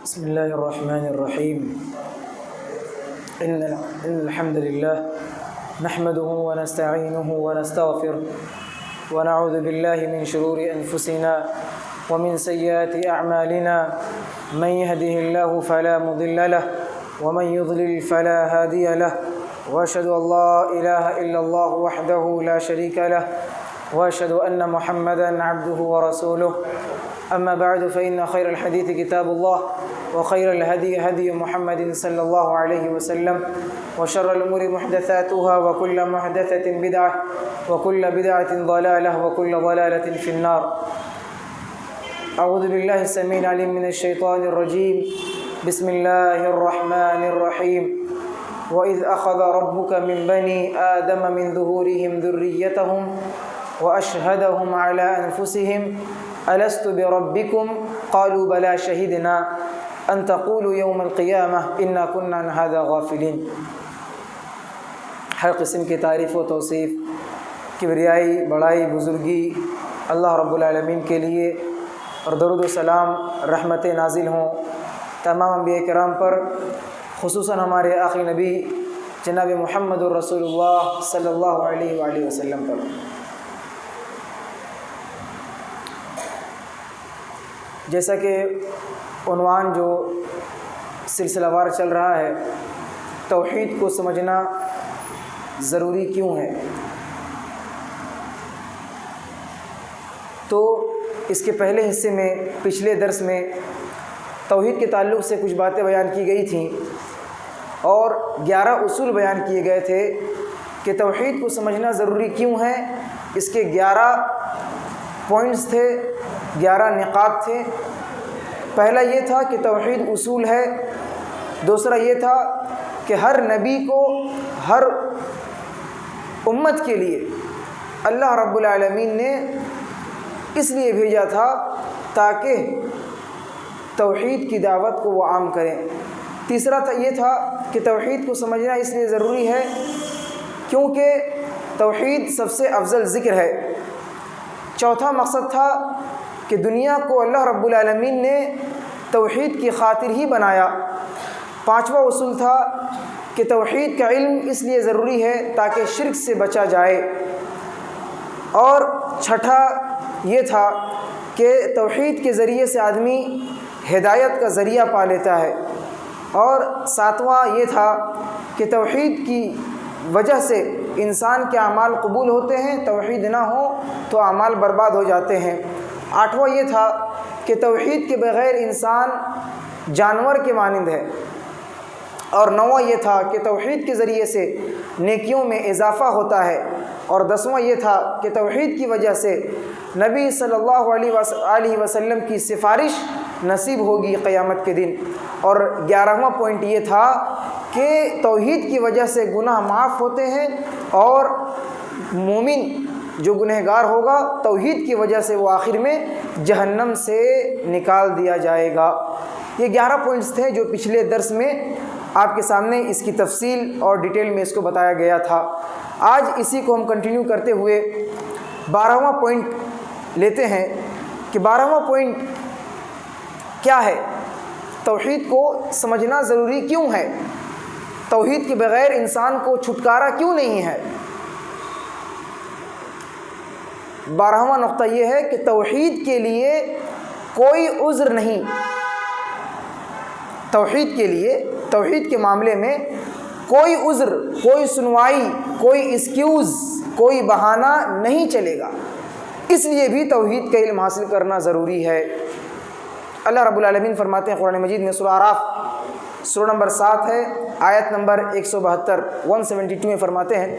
بسم الله الرحمن الرحيم إن الحمد لله نحمده ونستعينه ونستغفره ونعوذ بالله من شرور أنفسنا ومن سيئات أعمالنا من يهده الله فلا مضل له ومن يضلل فلا هادي له وأشهد أن لا إله إلا الله وحده لا شريك له وأشهد أن محمدًا عبده ورسوله أما بعد فإن خير الحديث كتاب الله وخير الهدي هدي محمد صلى الله عليه وسلم وشر الأمور محدثاتها وكل محدثة بدعة وكل بدعة ضلالة وكل ضلالة في النار. أعوذ بالله السميع العليم من الشيطان الرجيم. بسم الله الرحمن الرحيم. وإذ أخذ ربك من بني آدم من ظهورهم ذريتهم وأشهدهم على أنفسهم ألست بربكم قالوا بلى شهدنا أن تقولوا يوم القيامة إنا كنا عن هذا غافلين. ہر قسم کی تعریف و توصیف، کبریائی، بڑائی، بزرگی اللہ رب العالمین کے لیے، اور درود و سلام رحمت نازل ہوں تمام انبیاء کرام پر، خصوصاً ہمارے آخری نبی جناب محمد الرسول اللہ صلی اللہ علیہ وآلہ وسلم پر. جیسا کہ عنوان جو سلسلہ وار چل رہا ہے، توحید کو سمجھنا ضروری کیوں ہے، تو اس کے پہلے حصے میں، پچھلے درس میں توحید کے تعلق سے کچھ باتیں بیان کی گئی تھیں اور 11 اصول بیان کیے گئے تھے کہ توحید کو سمجھنا ضروری کیوں ہے. اس کے 11 پوائنٹس تھے، 11 نقاط تھے. پہلا یہ تھا کہ توحید اصول ہے. دوسرا یہ تھا کہ ہر نبی کو، ہر امت کے لیے اللہ رب العالمین نے اس لیے بھیجا تھا تاکہ توحید کی دعوت کو وہ عام کریں. تیسرا یہ تھا کہ توحید کو سمجھنا اس لیے ضروری ہے کیونکہ توحید سب سے افضل ذکر ہے. چوتھا مقصد تھا کہ دنیا کو اللہ رب العالمین نے توحید کی خاطر ہی بنایا. پانچواں اصول تھا کہ توحید کا علم اس لیے ضروری ہے تاکہ شرک سے بچا جائے. اور چھٹا یہ تھا کہ توحید کے ذریعے سے آدمی ہدایت کا ذریعہ پا لیتا ہے. اور ساتواں یہ تھا کہ توحید کی وجہ سے انسان کے اعمال قبول ہوتے ہیں، توحید نہ ہو تو اعمال برباد ہو جاتے ہیں. آٹھواں یہ تھا کہ توحید کے بغیر انسان جانور کے مانند ہے. اور نواں یہ تھا کہ توحید کے ذریعے سے نیکیوں میں اضافہ ہوتا ہے. اور 10واں یہ تھا کہ توحید کی وجہ سے نبی صلی اللہ علیہ وسلم کی سفارش نصیب ہوگی قیامت کے دن. اور 11واں پوائنٹ یہ تھا کہ توحید کی وجہ سے گناہ معاف ہوتے ہیں اور مومن جو گنہگار ہوگا توحید کی وجہ سے وہ آخر میں جہنم سے نکال دیا جائے گا. یہ 11 پوائنٹس تھے جو پچھلے درس میں آپ کے سامنے اس کی تفصیل اور ڈیٹیل میں اس کو بتایا گیا تھا. آج اسی کو ہم کنٹینیو کرتے ہوئے 12واں پوائنٹ لیتے ہیں کہ 12واں پوائنٹ کیا ہے، توحید کو سمجھنا ضروری کیوں ہے، توحید کے بغیر انسان کو چھٹکارا کیوں نہیں ہے. 12واں نقطہ یہ ہے کہ توحید کے لیے کوئی عذر نہیں. توحید کے لیے، توحید کے معاملے میں کوئی عذر، کوئی سنوائی، کوئی ایکسکیوز، کوئی بہانہ نہیں چلے گا. اس لیے بھی توحید کا علم حاصل کرنا ضروری ہے. اللہ رب العالمین فرماتے ہیں قرآن مجید میں، سورہ اعراف سورہ نمبر 7 ہے، آیت نمبر 172 میں فرماتے ہیں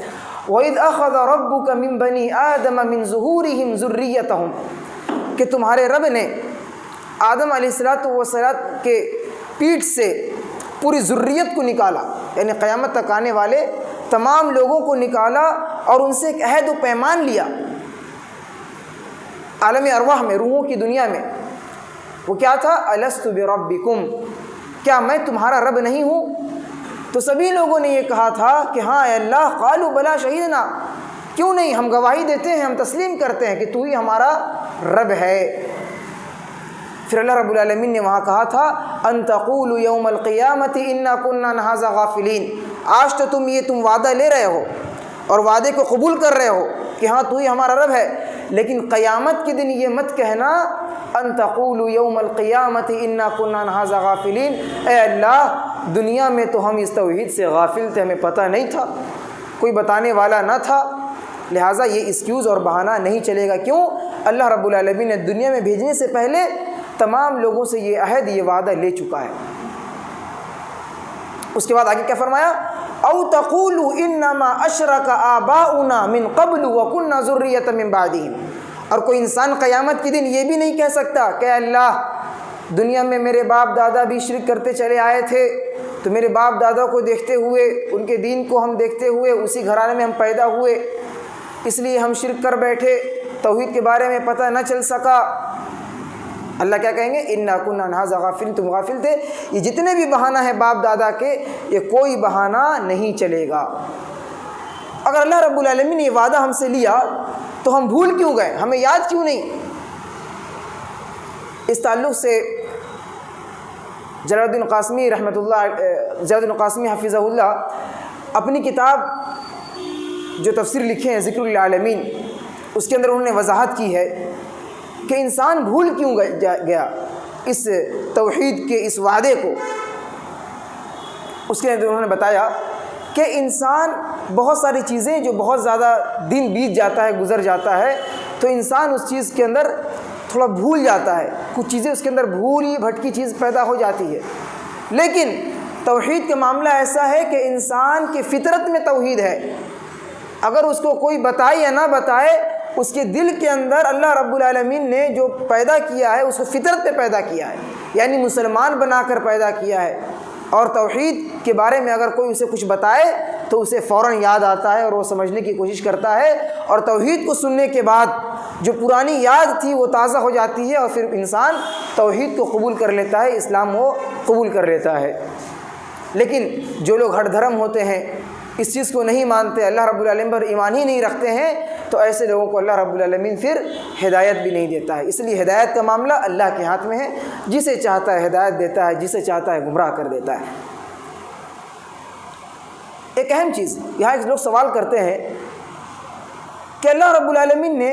وَإِذْ أَخَذَ رَبُّكَ مِن بَنِي آدَمَ مِن ظُهُورِهِمْ ذُرِّيَّتَهُمْ کہ تمہارے رب نے آدم علیہ السلام کے پیٹھ سے پوری ذریت کو نکالا، یعنی قیامت تک آنے والے تمام لوگوں کو نکالا اور ان سے ایک عہد و پیمان لیا. عالم ارواح میں، روحوں کی دنیا میں وہ کیا تھا؟ الست بربکم، کیا میں تمہارا رب نہیں ہوں؟ تو سبھی لوگوں نے یہ کہا تھا کہ ہاں اے اللہ. قالوا بلا شہیدنا، کیوں نہیں، ہم گواہی دیتے ہیں، ہم تسلیم کرتے ہیں کہ تو ہی ہمارا رب ہے. پھر اللہ رب العالمین نے وہاں کہا تھا ان تقولوا یوم القیامت انا کنا عن ھذا غافلین، آج تو تم وعدہ لے رہے ہو اور وعدے کو قبول کر رہے ہو کہ ہاں تو ہی ہمارا رب ہے، لیکن قیامت کے دن یہ مت کہنا ان تقولوا یوم القیامت انا کنا عن ھذا غافلین، اے اللہ دنیا میں تو ہم اس توحید سے غافل تھے، ہمیں پتہ نہیں تھا، کوئی بتانے والا نہ تھا، لہٰذا یہ ایکسکیوز اور بہانہ نہیں چلے گا۔ کیوں؟ اللہ رب العالمین نے دنیا میں بھیجنے سے پہلے تمام لوگوں سے یہ عہد، یہ وعدہ لے چکا ہے۔ اس کے بعد آگے کیا فرمایا؟ او تقولوا انما اشرک آباؤنا من قبل وکنا ذریۃ من بعدہم، اور کوئی انسان قیامت کے دن یہ بھی نہیں کہہ سکتا کہ اللہ دنیا میں میرے باپ دادا بھی شرک کرتے چلے آئے تھے، تو میرے باپ دادا کو دیکھتے ہوئے، ان کے دین کو ہم دیکھتے ہوئے اسی گھرانے میں ہم پیدا ہوئے، اس لیے ہم شرک کر بیٹھے، توحید کے بارے میں پتہ نہ چل سکا۔ اللہ کیا کہیں گے؟ انا کنا عن ھذا غافلین، تم غافل تھے۔ یہ جتنے بھی بہانہ ہیں باپ دادا کے، یہ کوئی بہانہ نہیں چلے گا۔ اگر اللہ رب العالمین نے یہ وعدہ ہم سے لیا تو ہم بھول کیوں گئے؟ ہمیں یاد کیوں نہیں؟ اس تعلق سے جلال الدین قاسمی جلال الدین قاسمی حفظہ اللہ اپنی کتاب جو تفسیر لکھے ہیں ذکر للعالمین، اس کے اندر انہوں نے وضاحت کی ہے کہ انسان بھول کیوں گیا اس توحید کے اس وعدے کو۔ اس کے اندر انہوں نے بتایا کہ انسان بہت ساری چیزیں جو بہت زیادہ دن بیت جاتا ہے، گزر جاتا ہے، تو انسان اس چیز کے اندر تھوڑا بھول جاتا ہے، کچھ چیزیں اس کے اندر بھولی بھٹکی چیز پیدا ہو جاتی ہے۔ لیکن توحید کا معاملہ ایسا ہے کہ انسان کی فطرت میں توحید ہے، اگر اس کو کوئی بتائے یا نہ بتائے، اس کے دل کے اندر اللہ رب العالمین نے جو پیدا کیا ہے اس کو فطرت پہ پیدا کیا ہے، یعنی مسلمان بنا کر پیدا کیا ہے۔ اور توحید کے بارے میں اگر کوئی اسے کچھ بتائے تو اسے فوراً یاد آتا ہے اور وہ سمجھنے کی کوشش کرتا ہے، اور توحید کو سننے کے بعد جو پرانی یاد تھی وہ تازہ ہو جاتی ہے، اور پھر انسان توحید کو قبول کر لیتا ہے، اسلام کو قبول کر لیتا ہے۔ لیکن جو لوگ ہٹ دھرم ہوتے ہیں، اس چیز کو نہیں مانتے، اللہ رب العالمین پر ایمان ہی نہیں رکھتے ہیں، تو ایسے لوگوں کو اللہ رب العالمین پھر ہدایت بھی نہیں دیتا ہے۔ اس لیے ہدایت کا معاملہ اللہ کے ہاتھ میں ہے، جسے چاہتا ہے ہدایت دیتا ہے، جسے چاہتا ہے گمراہ کر دیتا ہے۔ ایک اہم چیز یہاں لوگ سوال کرتے ہیں کہ اللہ رب العالمین نے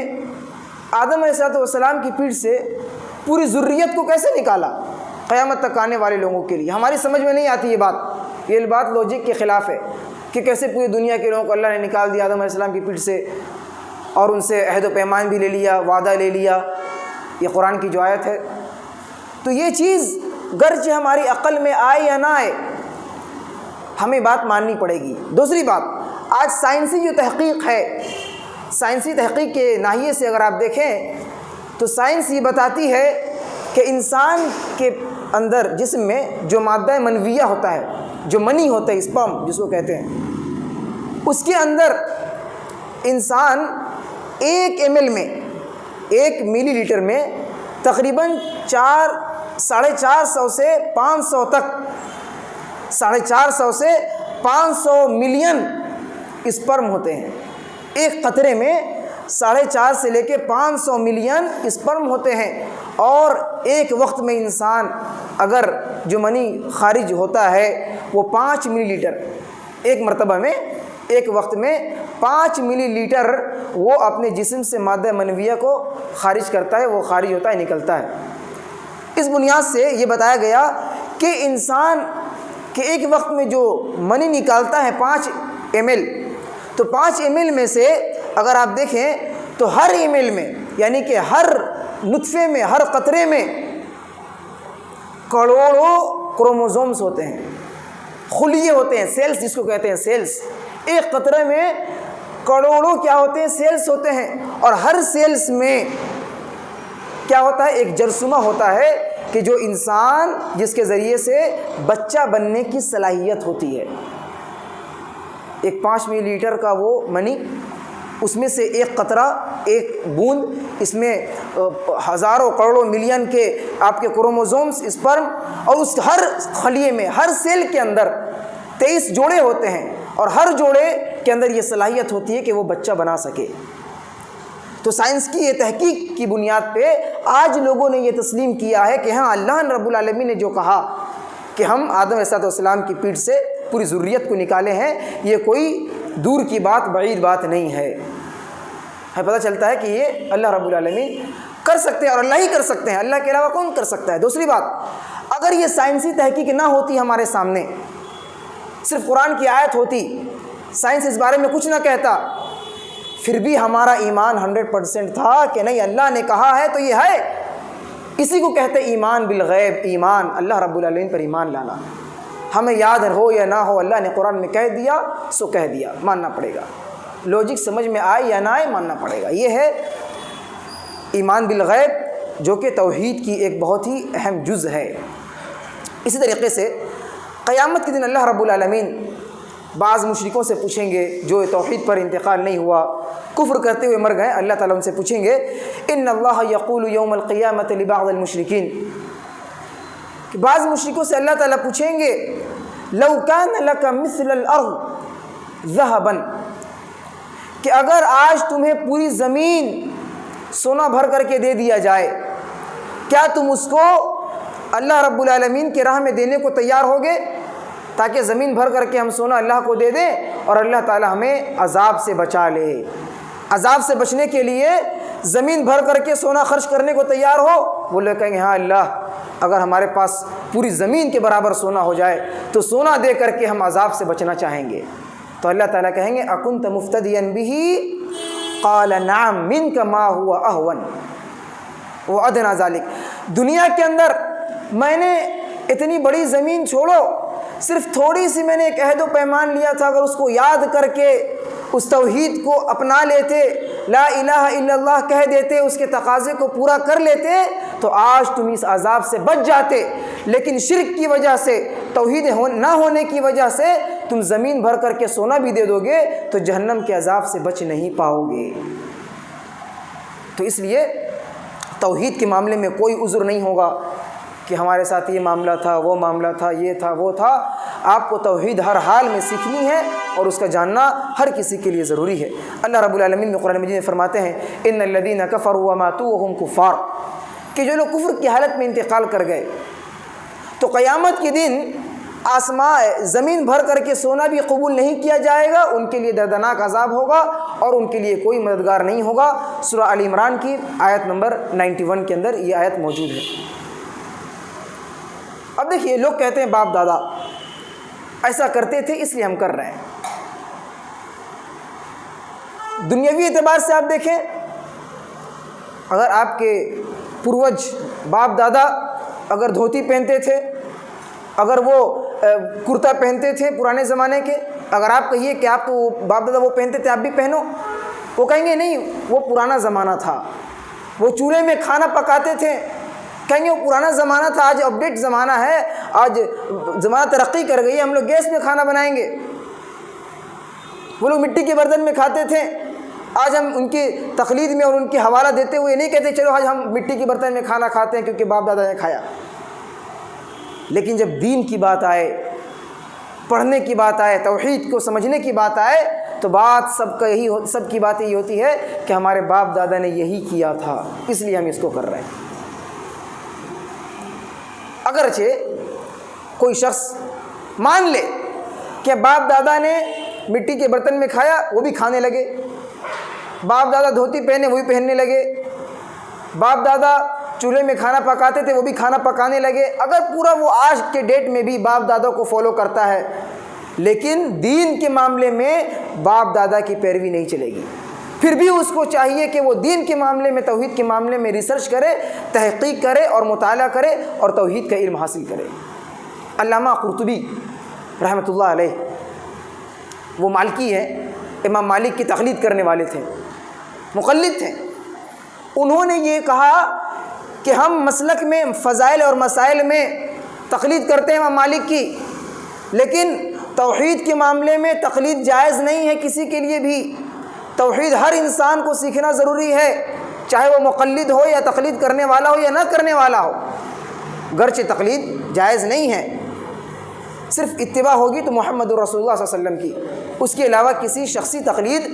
آدم علیہ السلام کی پیٹھ سے پوری ذریت کو کیسے نکالا قیامت تک آنے والے لوگوں کے لیے؟ ہماری سمجھ میں نہیں آتی یہ بات لوجک کے خلاف ہے کہ کیسے پوری دنیا کے لوگوں کو اللہ نے نکال دیا آدم علیہ السلام کی پیٹھ سے، اور ان سے عہد و پیمان بھی لے لیا، وعدہ لے لیا، یہ قرآن کی جو آیت ہے۔ تو یہ چیز گرچہ ہماری عقل میں آئے یا نہ آئے، ہمیں بات ماننی پڑے گی۔ دوسری بات، آج سائنسی جو تحقیق ہے، سائنسی تحقیق کے ناحیے سے اگر آپ دیکھیں تو سائنس یہ بتاتی ہے کہ انسان کے اندر جسم میں جو مادہ منویہ ہوتا ہے، جو منی ہوتا ہے، اسپرم جس کو کہتے ہیں، اس کے اندر انسان 1 ml میں، 1 ملی لیٹر میں تقریباً 450 سے 500 تک، 450 سے 500 ملین اسپرم ہوتے ہیں۔ ایک قطرے میں 450 سے لے کے 500 ملین اسپرم ہوتے ہیں، اور ایک وقت میں انسان اگر جو منی خارج ہوتا ہے وہ 5 ملی لیٹر، ایک مرتبہ میں، ایک وقت میں 5 ملی لیٹر وہ اپنے جسم سے مادہ منویہ کو خارج کرتا ہے، وہ خارج ہوتا ہے، نکلتا ہے۔ اس بنیاد سے یہ بتایا گیا کہ انسان کے ایک وقت میں جو منی نکالتا ہے 5 ml، تو 5 ml میں سے اگر آپ دیکھیں تو ہر ml میں، یعنی کہ ہر نطفے میں، ہر قطرے میں کروڑوں کروموزومز ہوتے ہیں، خلیے ہوتے ہیں، سیلز جس کو کہتے ہیں، سیلز۔ ایک قطرے میں کروڑوں کیا ہوتے ہیں؟ سیلز ہوتے ہیں، اور ہر سیلز میں کیا ہوتا ہے؟ ایک جرثومہ ہوتا ہے کہ جو انسان جس کے ذریعے سے بچہ بننے کی صلاحیت ہوتی ہے۔ ایک 5 ملی لیٹر کا وہ منی، اس میں سے ایک قطرہ، ایک بوند، اس میں ہزاروں کروڑوں ملین کے آپ کے کروموزومز، اسپرم، اور اس ہر خلیے میں، ہر سیل کے اندر 23 جوڑے ہوتے ہیں، اور ہر جوڑے کے اندر یہ صلاحیت ہوتی ہے کہ وہ بچہ بنا سکے۔ تو سائنس کی یہ تحقیق کی بنیاد پہ آج لوگوں نے یہ تسلیم کیا ہے کہ ہاں اللہ رب العالمین نے جو کہا کہ ہم آدم علیہ السلام کی پیٹھ سے پوری ذریت کو نکالے ہیں، یہ کوئی دور کی بات، بعید بات نہیں ہے۔ پتہ چلتا ہے کہ یہ اللہ رب العالمین کر سکتے ہیں اور اللہ ہی کر سکتے ہیں، اللہ کے علاوہ کون کر سکتا ہے۔ دوسری بات، اگر یہ سائنسی تحقیق نہ ہوتی ہمارے سامنے، صرف قرآن کی آیت ہوتی، سائنس اس بارے میں کچھ نہ کہتا، پھر بھی ہمارا ایمان 100% تھا کہ نہیں اللہ نے کہا ہے تو یہ ہے۔ اسی کو کہتے ایمان بالغیب، ایمان اللہ رب العالمین پر ایمان لانا۔ ہمیں یاد ہو یا نہ ہو، اللہ نے قرآن میں کہہ دیا سو کہہ دیا، ماننا پڑے گا، لوجک سمجھ میں آئے یا نہ آئے ماننا پڑے گا۔ یہ ہے ایمان بالغیب، جو کہ توحید کی ایک بہت ہی اہم جز ہے۔ اسی طریقے سے قیامت کے دن اللہ رب العالمین بعض مشرکوں سے پوچھیں گے جو توحید پر انتقال نہیں ہوا، کفر کرتے ہوئے مر گئے، اللہ تعالیٰ ان سے پوچھیں گے ان اللہ یقول یوم القیامت لبعض المشرکین، کہ بعض مشرکوں سے اللہ تعالیٰ پوچھیں گے لو کان لک مثل الارض ذہبا، کہ اگر آج تمہیں پوری زمین سونا بھر کر کے دے دیا جائے، کیا تم اس کو اللہ رب العالمین کے راہ میں دینے کو تیار ہوگے، تاکہ زمین بھر کر کے ہم سونا اللہ کو دے دیں اور اللہ تعالی ہمیں عذاب سے بچا لے۔ عذاب سے بچنے کے لیے زمین بھر کر کے سونا خرچ کرنے کو تیار ہو؟ وہ لوگ کہیں گے ہاں اللہ، اگر ہمارے پاس پوری زمین کے برابر سونا ہو جائے تو سونا دے کر کے ہم عذاب سے بچنا چاہیں گے۔ تو اللہ تعالیٰ کہیں گے اکنت مفتدیا بہ قال نعم منک ما هو اہون وادنی ذلک، دنیا کے اندر میں نے اتنی بڑی زمین چھوڑو، صرف تھوڑی سی میں نے ایک عہد و پیمان لیا تھا، اگر اس کو یاد کر کے اس توحید کو اپنا لیتے، لا الہ الا اللہ کہہ دیتے، اس کے تقاضے کو پورا کر لیتے تو آج تم اس عذاب سے بچ جاتے، لیکن شرک کی وجہ سے، توحید نہ ہونے کی وجہ سے تم زمین بھر کر کے سونا بھی دے دو گے تو جہنم کے عذاب سے بچ نہیں پاؤ گے۔ تو اس لیے توحید کے معاملے میں کوئی عذر نہیں ہوگا کہ ہمارے ساتھ یہ معاملہ تھا، وہ معاملہ تھا، یہ تھا، وہ تھا۔ آپ کو توحید ہر حال میں سیکھنی ہے اور اس کا جاننا ہر کسی کے لیے ضروری ہے۔ اللہ رب العالمین نے قرآن مجید میں فرماتے ہیں ان الذین کفروا وماتوا وهم کفار، کہ جو لوگ کفر کی حالت میں انتقال کر گئے تو قیامت کے دن زمین بھر کر کے سونا بھی قبول نہیں کیا جائے گا، ان کے لیے دردناک عذاب ہوگا اور ان کے لیے کوئی مددگار نہیں ہوگا۔ سورہ آل عمران کی آیت نمبر 91 کے اندر یہ آیت موجود ہے۔ اب دیکھیے، لوگ کہتے ہیں باپ دادا ایسا کرتے تھے اس لیے ہم کر رہے ہیں۔ دنیاوی اعتبار سے آپ دیکھیں، اگر آپ کے پروج باپ دادا اگر دھوتی پہنتے تھے، اگر وہ کرتا پہنتے تھے پرانے زمانے کے، اگر آپ کہیے کہ آپ تو باپ دادا وہ پہنتے تھے آپ بھی پہنو، وہ کہیں گے نہیں وہ پرانا زمانہ تھا، وہ چولہے میں کھانا پکاتے تھے، کہیں گے وہ پرانا زمانہ تھا، آج اپڈیٹ زمانہ ہے، آج زمانہ ترقی کر گئی ہے، ہم لوگ گیس میں کھانا بنائیں گے۔ وہ لوگ مٹی کے برتن میں کھاتے تھے، آج ہم ان کی تقلید میں اور ان کی حوالہ دیتے ہوئے نہیں کہتے چلو آج ہم مٹی کے برتن میں کھانا کھاتے ہیں کیونکہ باپ دادا نے کھایا۔ لیکن جب دین کی بات آئے، پڑھنے کی بات آئے، توحید کو سمجھنے کی بات آئے تو بات سب کی بات یہی ہوتی ہے کہ ہمارے باپ دادا نے یہی کیا تھا اس لیے ہم اس کو کر رہے ہیں۔ اگرچہ کوئی شخص مان لے کہ باپ دادا نے مٹی کے برتن میں کھایا وہ بھی کھانے لگے، باپ دادا دھوتی پہنے وہ بھی پہننے لگے، باپ دادا چولہے میں کھانا پکاتے تھے وہ بھی کھانا پکانے لگے، اگر پورا وہ آج کے ڈیٹ میں بھی باپ دادا کو فالو کرتا ہے لیکن دین کے معاملے میں باپ دادا کی پیروی نہیں چلے گی، پھر بھی اس کو چاہیے کہ وہ دین کے معاملے میں، توحید کے معاملے میں ریسرچ کرے، تحقیق کرے اور مطالعہ کرے اور توحید کا علم حاصل کرے۔ علامہ قرطبی رحمۃ اللہ علیہ، وہ مالکی ہیں، امام مالک کی تقلید کرنے والے تھے، مقلد تھے، انہوں نے یہ کہا کہ ہم مسلک میں فضائل اور مسائل میں تقلید کرتے ہیں امام مالک کی، لیکن توحید کے معاملے میں تقلید جائز نہیں ہے کسی کے لیے بھی۔ توحید ہر انسان کو سیکھنا ضروری ہے، چاہے وہ مقلد ہو یا تقلید کرنے والا ہو یا نہ کرنے والا ہو۔ گرچہ تقلید جائز نہیں ہے، صرف اتباع ہوگی تو محمد رسول اللہ صلی اللہ علیہ وسلم کی، اس کے علاوہ کسی شخصی تقلید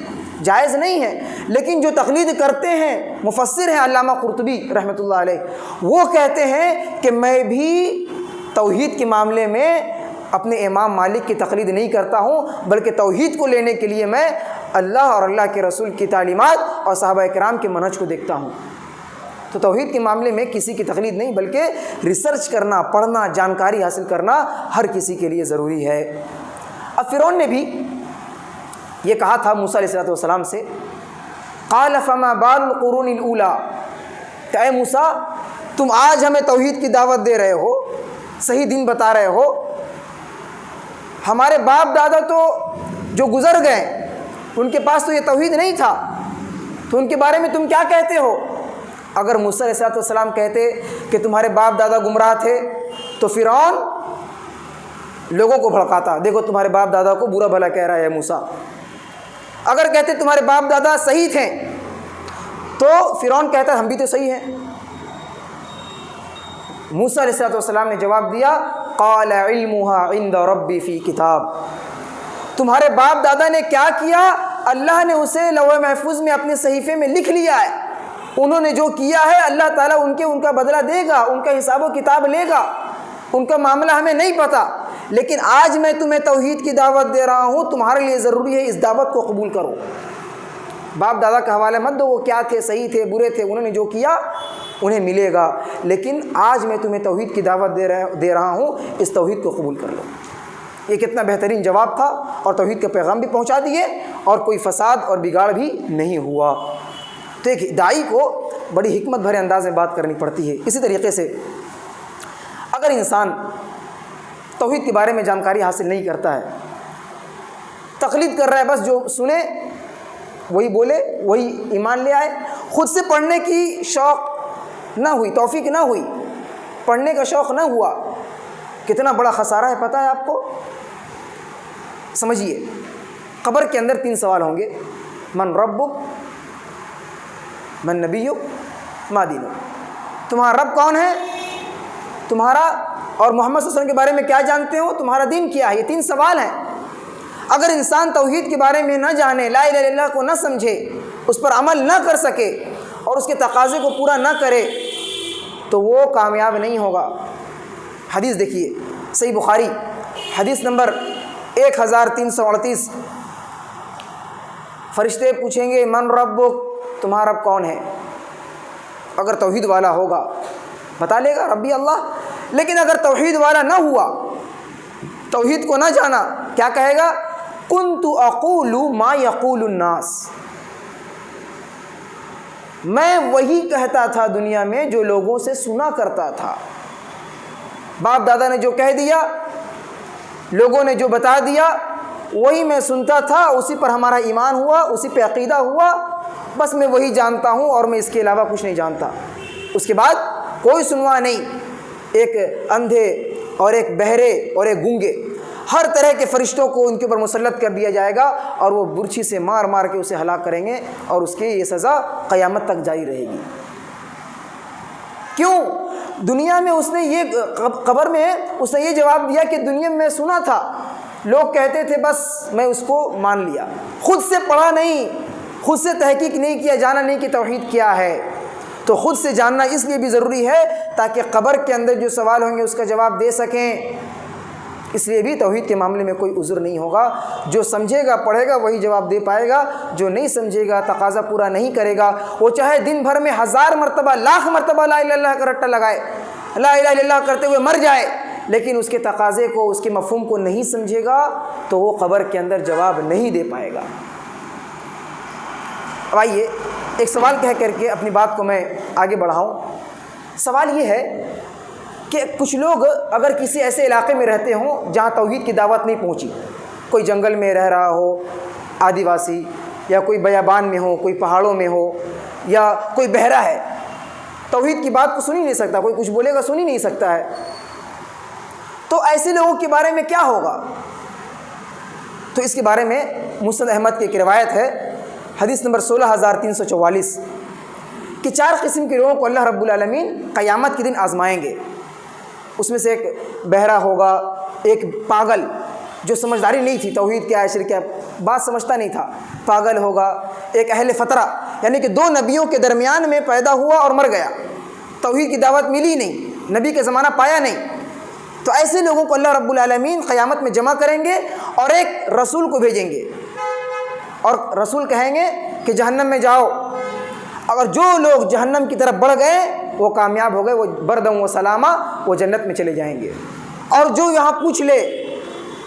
جائز نہیں ہے، لیکن جو تقلید کرتے ہیں، مفسر ہیں علامہ قرطبی رحمۃ اللہ علیہ، وہ کہتے ہیں کہ میں بھی توحید کے معاملے میں اپنے امام مالک کی تقلید نہیں کرتا ہوں، بلکہ توحید کو لینے کے لیے میں اللہ اور اللہ کے رسول کی تعلیمات اور صحابہ کرام کے منہج کو دیکھتا ہوں۔ تو توحید کے معاملے میں کسی کی تقلید نہیں، بلکہ ریسرچ کرنا، پڑھنا، جانکاری حاصل کرنا ہر کسی کے لیے ضروری ہے۔ اب فرعون نے بھی یہ کہا تھا موسیٰ علیہ السلام سے، قال فما بال القرون الاولیٰ، کہ اے موسیٰ تم آج ہمیں توحید کی دعوت دے رہے ہو، صحیح دین بتا رہے ہو، ہمارے باپ دادا تو جو گزر گئے ان کے پاس تو یہ توحید نہیں تھا، تو ان کے بارے میں تم کیا کہتے ہو؟ اگر موسیٰ علیہ السلام کہتے کہ تمہارے باپ دادا گمراہ تھے تو فرعون لوگوں کو بھڑکاتا، دیکھو تمہارے باپ دادا کو برا بھلا کہہ رہا ہے موسیٰ۔ اگر کہتے تمہارے باپ دادا صحیح تھے تو فرعون کہتا ہم بھی تو صحیح ہیں۔ موسیٰ علیہ السلام نے جواب دیا، قال علمها عند ربی فی کتاب، تمہارے باپ دادا نے کیا کیا، اللہ نے اسے لوح محفوظ میں اپنے صحیفے میں لکھ لیا ہے، انہوں نے جو کیا ہے اللہ تعالیٰ ان کا بدلہ دے گا، ان کا حساب و کتاب لے گا، ان کا معاملہ ہمیں نہیں پتہ، لیکن آج میں تمہیں توحید کی دعوت دے رہا ہوں، تمہارے لیے ضروری ہے اس دعوت کو قبول کرو۔ باپ دادا کا حوالہ مت دو، وہ کیا تھے، صحیح تھے، برے تھے، انہوں نے جو کیا انہیں ملے گا، لیکن آج میں تمہیں توحید کی دعوت دے رہا ہوں، اس توحید کو قبول کر لو۔ یہ کتنا بہترین جواب تھا، اور توحید کا پیغام بھی پہنچا دیے اور کوئی فساد اور بگاڑ بھی نہیں ہوا۔ تو ایک داعی کو بڑی حکمت بھرے انداز میں بات کرنی پڑتی ہے۔ اسی طریقے سے اگر انسان توحید کے بارے میں جانکاری حاصل نہیں کرتا ہے، تقلید کر رہا ہے، بس جو سنے وہی بولے، وہی ایمان لے آئے، خود سے پڑھنے کی شوق نہ ہوئی، توفیق نہ ہوئی، پڑھنے کا شوق نہ ہوا، کتنا بڑا خسارہ ہے پتہ ہے آپ کو؟ سمجھیے، قبر کے اندر 3 سوال ہوں گے، من ربک، من نبیک، ما دینک، تمہارا رب کون ہے، تمہارا اور محمد صلی اللہ علیہ وسلم کے بارے میں کیا جانتے ہو، تمہارا دین کیا ہے، یہ 3 سوال ہیں۔ اگر انسان توحید کے بارے میں نہ جانے، لا الہ الا اللہ کو نہ سمجھے، اس پر عمل نہ کر سکے اور اس کے تقاضے کو پورا نہ کرے تو وہ کامیاب نہیں ہوگا۔ حدیث دیکھیے، صحیح بخاری حدیث نمبر 1338، فرشتے پوچھیں گے من ربک، تمہارا رب کون ہے؟ اگر توحید والا ہوگا بتا لے گا ربی اللہ، لیکن اگر توحید والا نہ ہوا، توحید کو نہ جانا، کیا کہے گا؟ کنت اقول ما یقول الناس، میں وہی کہتا تھا دنیا میں جو لوگوں سے سنا کرتا تھا۔ باپ دادا نے جو کہہ دیا، لوگوں نے جو بتا دیا، وہی میں سنتا تھا، اسی پر ہمارا ایمان ہوا، اسی پہ عقیدہ ہوا، بس میں وہی جانتا ہوں اور میں اس کے علاوہ کچھ نہیں جانتا۔ اس کے بعد کوئی سنوا نہیں۔ ایک اندھے اور ایک بہرے اور ایک گونگے، ہر طرح کے فرشتوں کو ان کے اوپر مسلط کر دیا جائے گا اور وہ برچھی سے مار مار کے اسے ہلاک کریں گے، اور اس کی یہ سزا قیامت تک جاری رہے گی۔ کیوں؟ دنیا میں اس نے یہ قبر میں اس نے یہ جواب دیا کہ دنیا میں میں سنا تھا، لوگ کہتے تھے، بس میں اس کو مان لیا، خود سے پڑھا نہیں، خود سے تحقیق نہیں کیا، جانا نہیں کہ توحید کیا ہے۔ تو خود سے جاننا اس لیے بھی ضروری ہے تاکہ قبر کے اندر جو سوال ہوں گے اس کا جواب دے سکیں۔ اس لیے بھی توحید کے معاملے میں کوئی عذر نہیں ہوگا، جو سمجھے گا پڑھے گا وہی جواب دے پائے گا، جو نہیں سمجھے گا تقاضا پورا نہیں کرے گا، وہ چاہے دن بھر میں 1000 مرتبہ 1,00,000 مرتبہ لا الہ الا اللہ کا رٹا لگائے، لا الہ الا اللہ کرتے ہوئے مر جائے، لیکن اس کے تقاضے کو، اس کے مفہوم کو نہیں سمجھے گا تو وہ قبر کے اندر جواب نہیں دے پائے گا۔ اب آئیے ایک سوال کہہ کر کے اپنی بات کو میں آگے بڑھاؤں۔ سوال یہ ہے کہ کچھ لوگ اگر کسی ایسے علاقے میں رہتے ہوں جہاں توحید کی دعوت نہیں پہنچی، کوئی جنگل میں رہ رہا ہو آدی واسی، یا کوئی بیابان میں ہو، کوئی پہاڑوں میں ہو، یا کوئی بہرا ہے، توحید کی بات کو سن ہی نہیں سکتا، کوئی کچھ بولے گا سن ہی نہیں سکتا ہے، تو ایسے لوگوں کے بارے میں کیا ہوگا؟ تو اس کے بارے میں مسند احمد کی ایک روایت ہے، حدیث نمبر 16344، کہ 4 قسم کے لوگوں کو اللہ رب العالمین قیامت کے دن آزمائیں گے۔ اس میں سے ایک بہرا ہوگا، ایک پاگل جو سمجھداری نہیں تھی توحید کیا ہے، شرک کیا ہے، بات سمجھتا نہیں تھا، پاگل ہوگا، ایک اہل فترہ یعنی کہ 2 نبیوں کے درمیان میں پیدا ہوا اور مر گیا، توحید کی دعوت ملی نہیں، نبی کے زمانہ پایا نہیں، تو ایسے لوگوں کو اللہ رب العالمین قیامت میں جمع کریں گے اور ایک رسول کو بھیجیں گے، اور رسول کہیں گے کہ جہنم میں جاؤ، اگر جو لوگ جہنم کی طرف بڑھ گئے وہ کامیاب ہو گئے، وہ بردم و سلامہ وہ جنت میں چلے جائیں گے، اور جو یہاں پوچھ لے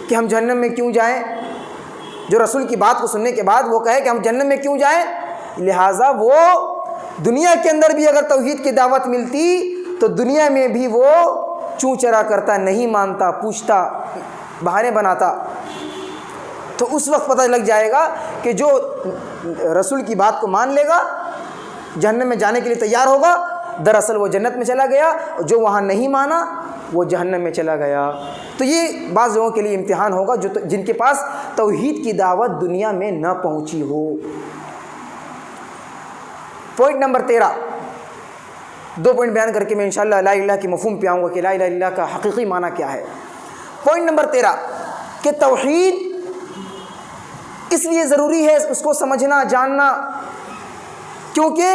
کہ ہم جہنم میں کیوں جائیں، جو رسول کی بات کو سننے کے بعد وہ کہے کہ ہم جہنم میں کیوں جائیں، لہٰذا وہ دنیا کے اندر بھی اگر توحید کی دعوت ملتی تو دنیا میں بھی وہ چوں چرا کرتا، نہیں مانتا، پوچھتا، بہانے بناتا، تو اس وقت پتہ لگ جائے گا کہ جو رسول کی بات کو مان لے گا، جہنم میں جانے کے لیے تیار ہوگا، دراصل وہ جنت میں چلا گیا، جو وہاں نہیں مانا وہ جہنم میں چلا گیا۔ تو یہ بعض لوگوں کے لیے امتحان ہوگا جن کے پاس توحید کی دعوت دنیا میں نہ پہنچی ہو۔ پوائنٹ نمبر 13، 2 پوائنٹ بیان کر کے میں انشاءاللہ لا الہ کی مفہوم پہ آؤں گا کہ لا الہ الا اللہ کا حقیقی معنی کیا ہے۔ پوائنٹ نمبر 13 کہ توحید اس لیے ضروری ہے اس کو سمجھنا، جاننا، کیونکہ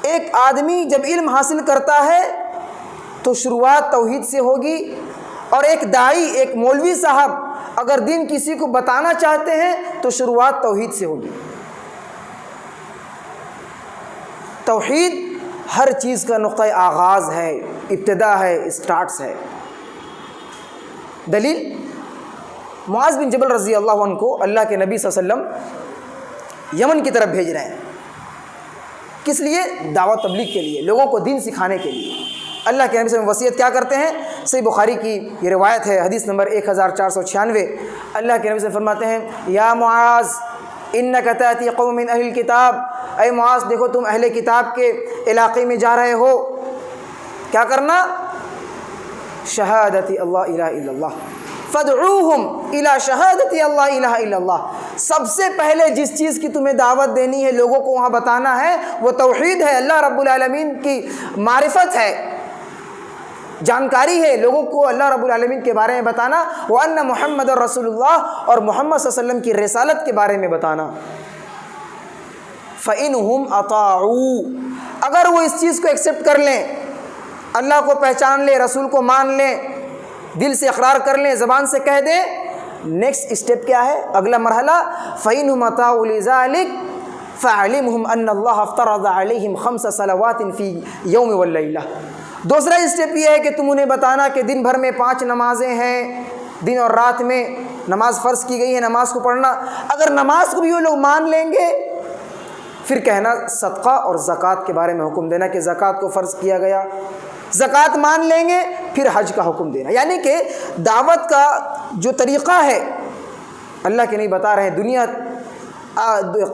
ایک آدمی جب علم حاصل کرتا ہے تو شروعات توحید سے ہوگی، اور ایک داعی، ایک مولوی صاحب اگر دین کسی کو بتانا چاہتے ہیں تو شروعات توحید سے ہوگی۔ توحید ہر چیز کا نقطۂ آغاز ہے، ابتدا ہے، اسٹارٹس ہے۔ دلیل، معاذ بن جبل رضی اللہ عنہ کو اللہ کے نبی صلی اللہ علیہ وسلم یمن کی طرف بھیج رہے ہیں، کس لیے؟ دعوت تبلیغ کے لیے، لوگوں کو دین سکھانے کے لیے۔ اللہ کے نبی صلی اللہ علیہ وسلم وصیت کیا کرتے ہیں؟ صحیح بخاری کی یہ روایت ہے، حدیث نمبر 1496۔ اللہ کے نبی صلی اللہ علیہ وسلم فرماتے ہیں، یا معاذ انک تاتی قوم من اہل الکتاب، اے معاذ دیکھو تم اہل کتاب کے علاقے میں جا رہے ہو، کیا کرنا؟ شہادت اللہ الہ الا اللہ، فادعوہم الی شہادت اللہ الہ الا اللہ۔ سب سے پہلے جس چیز کی تمہیں دعوت دینی ہے، لوگوں کو وہاں بتانا ہے، وہ توحید ہے، اللہ رب العالمین کی معرفت ہے، جانکاری ہے، لوگوں کو اللہ رب العالمین کے بارے میں بتانا، وَأَنَّ محمد رسول اللہ، اور محمد صلی اللہ علیہ وسلم کی رسالت کے بارے میں بتانا۔ فَإِنْهُمْ أَطَاعُوا، اگر وہ اس چیز کو ایکسیپٹ کر لیں، اللہ کو پہچان لیں، رسول کو مان لیں، دل سے اقرار کر لیں، زبان سے کہہ دیں، نیکسٹ اسٹیپ کیا ہے؟ اگلا مرحلہ، فَإِنْهُمْ أَطَاعُوا لِذَلِكَ فَعَلِمْهُمْ أَنَّ اللَّهَ افْتَرَضَ عَلَيْهِمْ 5 صلوات فی یوم واللیلہ۔ دوسرا اسٹیپ یہ ہے کہ تم انہیں بتانا کہ دن بھر میں 5 نمازیں ہیں، دن اور رات میں نماز فرض کی گئی ہے، نماز کو پڑھنا۔ اگر نماز کو بھی وہ لوگ مان لیں گے، پھر کہنا صدقہ اور زکوٰۃ کے بارے میں حکم دینا کہ زکوٰۃ کو فرض کیا گیا، زکوٰۃ مان لیں گے، پھر حج کا حکم دینا۔ یعنی کہ دعوت کا جو طریقہ ہے اللہ کے نہیں بتا رہے ہیں، دنیا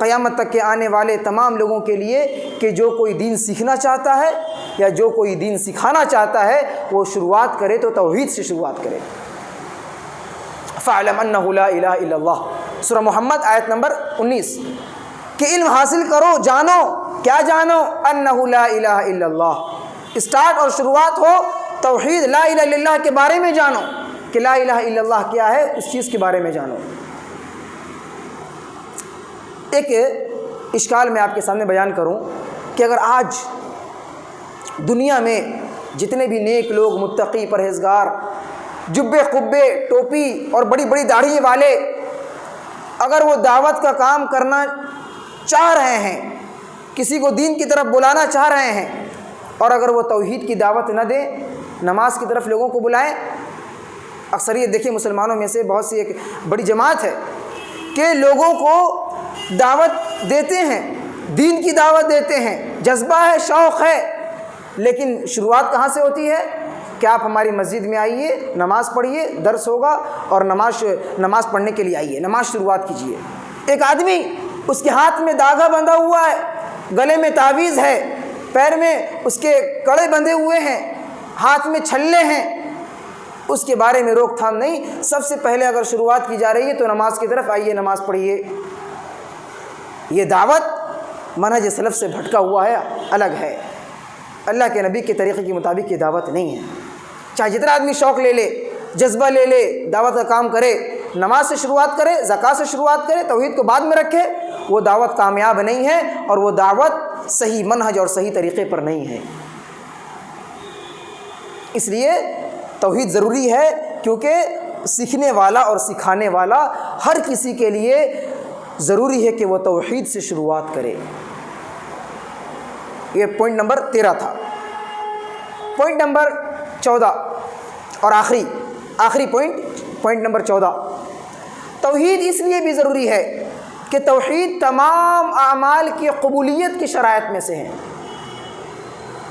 قیامت تک کے آنے والے تمام لوگوں کے لیے کہ جو کوئی دین سیکھنا چاہتا ہے یا جو کوئی دین سکھانا چاہتا ہے وہ شروعات کرے تو توحید سے شروعات کرے۔ فَاعْلَمْ أَنَّهُ لَا إِلَهَ إِلَّا اللَّهُ، سورہ محمد آیت نمبر 19، کہ علم حاصل کرو، جانو، کیا جانو؟ أَنَّهُ لَا إِلَهَ إِلَّا اللَّهُ، اسٹارٹ اور شروعات ہو توحید لا الہ الا اللہ کے بارے میں جانو کہ لا الہ الا اللہ کیا ہے، اس چیز کے بارے میں جانو۔ ایک اشکال میں آپ کے سامنے بیان کروں کہ اگر آج دنیا میں جتنے بھی نیک لوگ، متقی، پرہیزگار، جبے قبے، ٹوپی اور بڑی بڑی داڑھی والے اگر وہ دعوت کا کام کرنا چاہ رہے ہیں، کسی کو دین کی طرف بلانا چاہ رہے ہیں، اور اگر وہ توحید کی دعوت نہ دیں، نماز کی طرف لوگوں کو بلائیں، اکثریت دیکھیں مسلمانوں میں سے بہت سی ایک بڑی جماعت ہے کہ لوگوں کو دعوت دیتے ہیں، دین کی دعوت دیتے ہیں، جذبہ ہے، شوق ہے، لیکن شروعات کہاں سے ہوتی ہے کہ آپ ہماری مسجد میں آئیے، نماز پڑھیے، درس ہوگا اور نماز پڑھنے کے لیے آئیے، نماز شروعات کیجیے۔ ایک آدمی اس کے ہاتھ میں داغا بندھا ہوا ہے، گلے میں تعویذ ہے، پیر میں اس کے کڑے بندھے ہوئے ہیں، ہاتھ میں چھلے ہیں، اس کے بارے میں روک تھام نہیں۔ سب سے پہلے اگر شروعات کی جا رہی ہے تو نماز کی طرف آئیے، نماز پڑھیے۔ یہ دعوت منہج سلف سے بھٹکا ہوا ہے، الگ ہے، اللہ کے نبی کے طریقے کے مطابق یہ دعوت نہیں ہے۔ چاہے جتنا آدمی شوق لے لے، جذبہ لے لے، دعوت کا کام کرے، نماز سے شروعات کرے، زکوٰۃ سے شروعات کرے، توحید کو بعد میں رکھے، وہ دعوت کامیاب نہیں ہے اور وہ دعوت صحیح منہج اور صحیح طریقے پر نہیں ہے۔ اس لیے توحید ضروری ہے، کیونکہ سیکھنے والا اور سکھانے والا ہر کسی کے لیے ضروری ہے کہ وہ توحید سے شروعات کرے۔ یہ پوائنٹ نمبر 13 تھا۔ پوائنٹ نمبر 14 اور آخری پوائنٹ نمبر 14، توحید اس لیے بھی ضروری ہے کہ توحید تمام اعمال کی قبولیت کی شرائط میں سے ہے۔